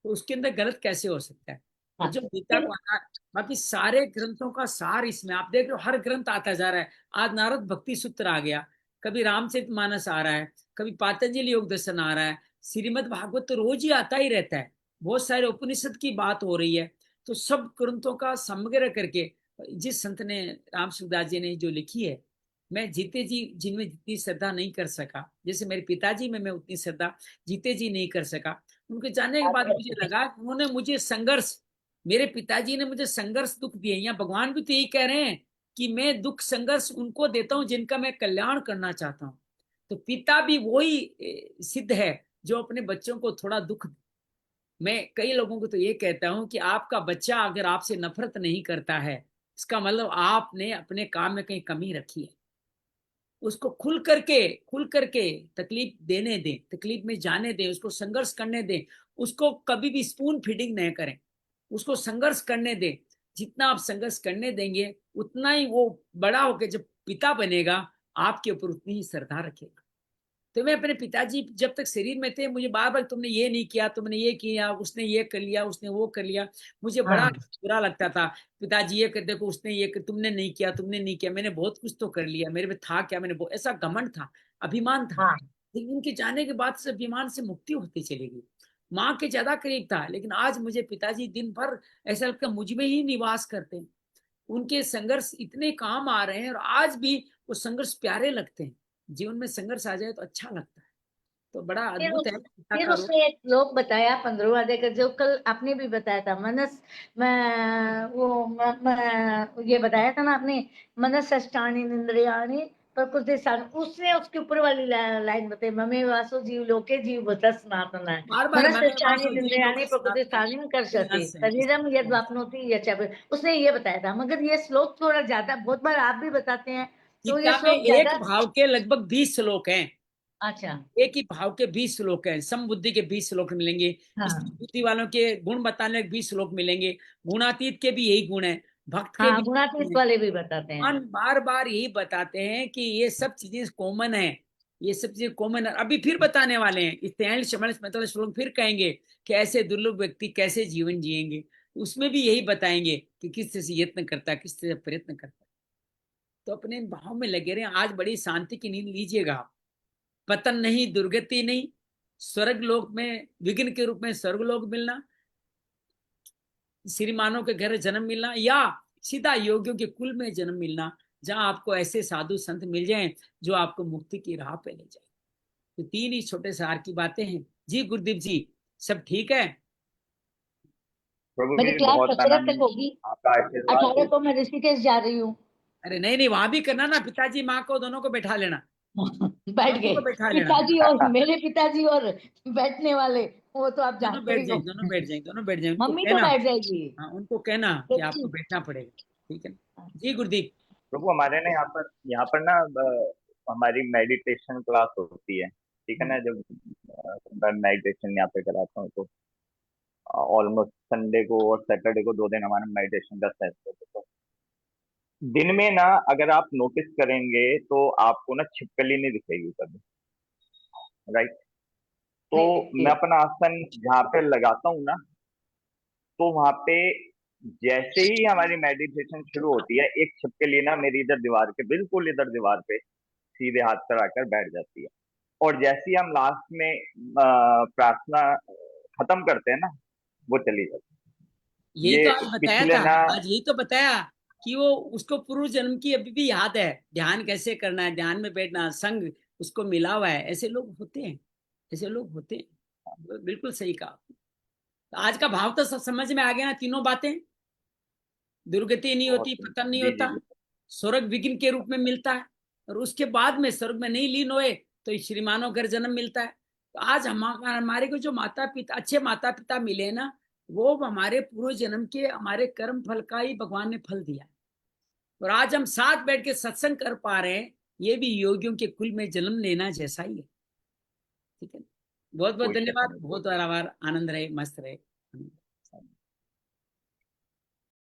तो उसके अंदर गलत कैसे हो सकता है? तो हाँ, जो गीता फिर को आधार, बाकी सारे ग्रंथों का सार इसमें आप देख रहे हो, हर ग्रंथ आता जा रहा है। आज नारद भक्ति सूत्र आ गया, कभी रामचरितमानस आ रहा है, कभी पातंजलि योग दर्शन आ रहा है, श्रीमद् भागवत तो रोज ही आता ही रहता है, बहुत सारे उपनिषद की बात हो रही है। तो सब ग्रंथों का समग्र करके जिस संत ने, राम सुखदास जी ने जो लिखी है, मैं जीते जी जिनमें जितनी श्रद्धा नहीं कर सका, जैसे मेरे पिताजी में मैं उतनी श्रद्धा जीते जी नहीं कर सका, उनके जाने के बाद मुझे लगा कि उन्होंने मुझे संघर्ष, मेरे पिताजी ने मुझे संघर्ष दुख दिए। या भगवान भी तो यही कह रहे हैं कि मैं दुख संघर्ष उनको देता हूं जिनका मैं कल्याण करना चाहता हूं। तो पिता भी वही सिद्ध है जो अपने बच्चों को थोड़ा दुख। मैं कई लोगों को तो ये कहता हूं कि आपका बच्चा अगर आपसे नफरत नहीं करता है, इसका मतलब आपने अपने काम में कहीं कमी रखी है। उसको खुल करके तकलीफ देने दें, तकलीफ में जाने दें, उसको संघर्ष करने दें। उसको कभी भी स्पून फीडिंग नहीं करें, उसको संघर्ष करने दें। जितना आप संघर्ष करने देंगे, उतना ही वो बड़ा होकर जब पिता बनेगा, आपके ऊपर उतनी ही श्रद्धा रखेगा। तो मैं अपने पिताजी जब तक शरीर में थे, मुझे बार बार तुमने ये नहीं किया, तुमने ये किया, उसने ये कर लिया, उसने वो कर लिया, मुझे बड़ा हाँ, बुरा लगता था। पिताजी ये कर, देखो उसने ये कर, तुमने नहीं किया, तुमने नहीं किया, मैंने बहुत कुछ तो कर लिया, मेरे में था क्या, मैंने बहुत, ऐसा घमंड था, अभिमान था। हाँ। लेकिन उनके जाने के बाद से अभिमान से मुक्ति होती चली गई। माँ के ज्यादा करीब था, लेकिन आज मुझे पिताजी दिन भर ऐसा लगता है मुझ में ही निवास करते हैं। उनके संघर्ष इतने काम आ रहे हैं, और आज भी वो संघर्ष प्यारे लगते हैं। जीवन में संघर्ष आ जाए तो अच्छा लगता है। तो बड़ा फिर अद्भुत उस है पिता फिर का रोल। उसने एक श्लोक बताया 15वां देकर, जो कल आपने भी बताया था, मनस, ये बताया था ना आपने, मनस षष्ठानि इंद्रियाणि प्रकृति स्थान, उसने उसके ऊपर वाली लाइन बताई, ममे वासो जीव लोके जीव बत सनातन है। बार बार मनस ममे षष्ठानि वासो जीव लोके इंद्रियाणि प्रकृति सनातन स्थानि कर्षति है, शरीरम यद वापनोति यच्च, उसने ये बताया था। मगर ये श्लोक थोड़ा ज्यादा, बहुत बार आप भी बताते हैं, तो ये गीता में श्लोक एक ज्यादा। भाव के लगभग 20 श्लोक हैं। अच्छा। एक ही भाव के 20 श्लोक हैं। समबुद्धि के 20 श्लोक मिलेंगे, हाँ, स्थिर बुद्धि वालों के गुण बताने के 20 श्लोक मिलेंगे, गुणातीत के भी यही गुण है, भक्त के हाँ, भी यही गुणातीत गुण है। वाले भी बताते हैं। भगवान बार बार यही बताते हैं कि ये सब चीजें कॉमन है, ये सब चीजें कॉमन है। अभी फिर बताने वाले हैं, इस 43-44 श्लोक फिर कहेंगे कि ऐसे दुर्लभ व्यक्ति कैसे जीवन जिएंगे। उसमें भी यही बताएंगे कि किस तरह से यत्न करता है, किस तरह से प्रयत्न करता है। तो अपने इन भाव में लगे रहे। आज बड़ी शांति की नींद लीजिएगा आप। पतन नहीं, दुर्गति नहीं, स्वर्ग लोक में विघ्न के रूप में स्वर्ग लोक मिलना, श्रीमानों के घर जन्म मिलना, या सीधा योगियों के कुल में जन्म मिलना, जहां आपको ऐसे साधु संत मिल जाएं जो आपको मुक्ति की राह पे ले जाए। तो तीन ही छोटे सार की बातें हैं। जी गुरुदेव जी, सब ठीक है? प्रभु मेरी जी क्लास बहुत 17 तक आनंद, होगी, आपका आशीर्वाद 18 हो। को मैं ऋषिकेश जा रही हूँ। अरे नहीं नहीं, वहां भी करना ना, पिताजी माँ को दोनों को बैठा लेना, बैठ दोनों गए को बैठा लेना। पिताजी, और मेरे पिताजी और बैठने वाले, वो तो आप दोनों जानते बैठ ही हो। जाएंगे, दोनों बैठ जाएंगे, दोनों बैठ जाएंगे, उनको मम्मी तो कहना। बैठ जाएगी। हाँ, उनको कहना कि आपको लेकिन बैठना पड़ेगा। ठीक है ना? जी गुरुदीप। प्रभु हमारे ना यहाँ पर ना हमारी मेडिटेशन क्लास होती है, ठीक है ना। जब मैं मेडिटेशन यहाँ पे कराता हूँ तो ऑलमोस्ट संडे को और सैटरडे को 2 दिन हमारा मेडिटेशन का सेट होता है। तो दिन में ना अगर आप नोटिस करेंगे तो आपको ना छिपकली नहीं दिखेगी कभी, राइट। तो नहीं, मैं अपना आसन जहाँ पे लगाता हूँ ना, तो वहां पे जैसे ही हमारी मेडिटेशन शुरू होती है, एक छिपकली ना मेरी इधर दीवार के बिल्कुल इधर दीवार पे सीधे हाथ पर आकर बैठ जाती है। और जैसे ही हम लास्ट में प्रार्थना खत्म करते हैं ना, वो चली जाती है। यही तो आज ये बताया पिछले था, ना, आज यही तो बताया कि वो, उसको पूर्व जन्म की अभी भी याद है, ध्यान कैसे करना है, ध्यान में बैठना, संग उसको मिला हुआ है। ऐसे लोग होते हैं, ऐसे लोग होते हैं। बिल्कुल सही कहा। तो आज का भाव तो सब समझ में आ गया ना, तीनों बातें। दुर्गति नहीं बहुत होती, पतन नहीं जी जी होता, जी। स्वर्ग विघ्न के रूप में मिलता है, और उसके बाद में स्वर्ग में नहीं लीन हुए तो श्रीमानों घर जन्म मिलता है। तो आज हमारे को जो माता पिता, अच्छे माता पिता मिले ना, वो हमारे पूर्व जन्म के हमारे कर्म फल का ही भगवान ने फल दिया। और आज हम साथ बैठ के सत्संग कर पा रहे हैं, ये भी योगियों के कुल में जन्म लेना जैसा ही है। ठीक है, बहुत बहुत कोई शक धन्यवाद, नहीं, कोई बहुत आभार, आनंद रहे, मस्त रहे।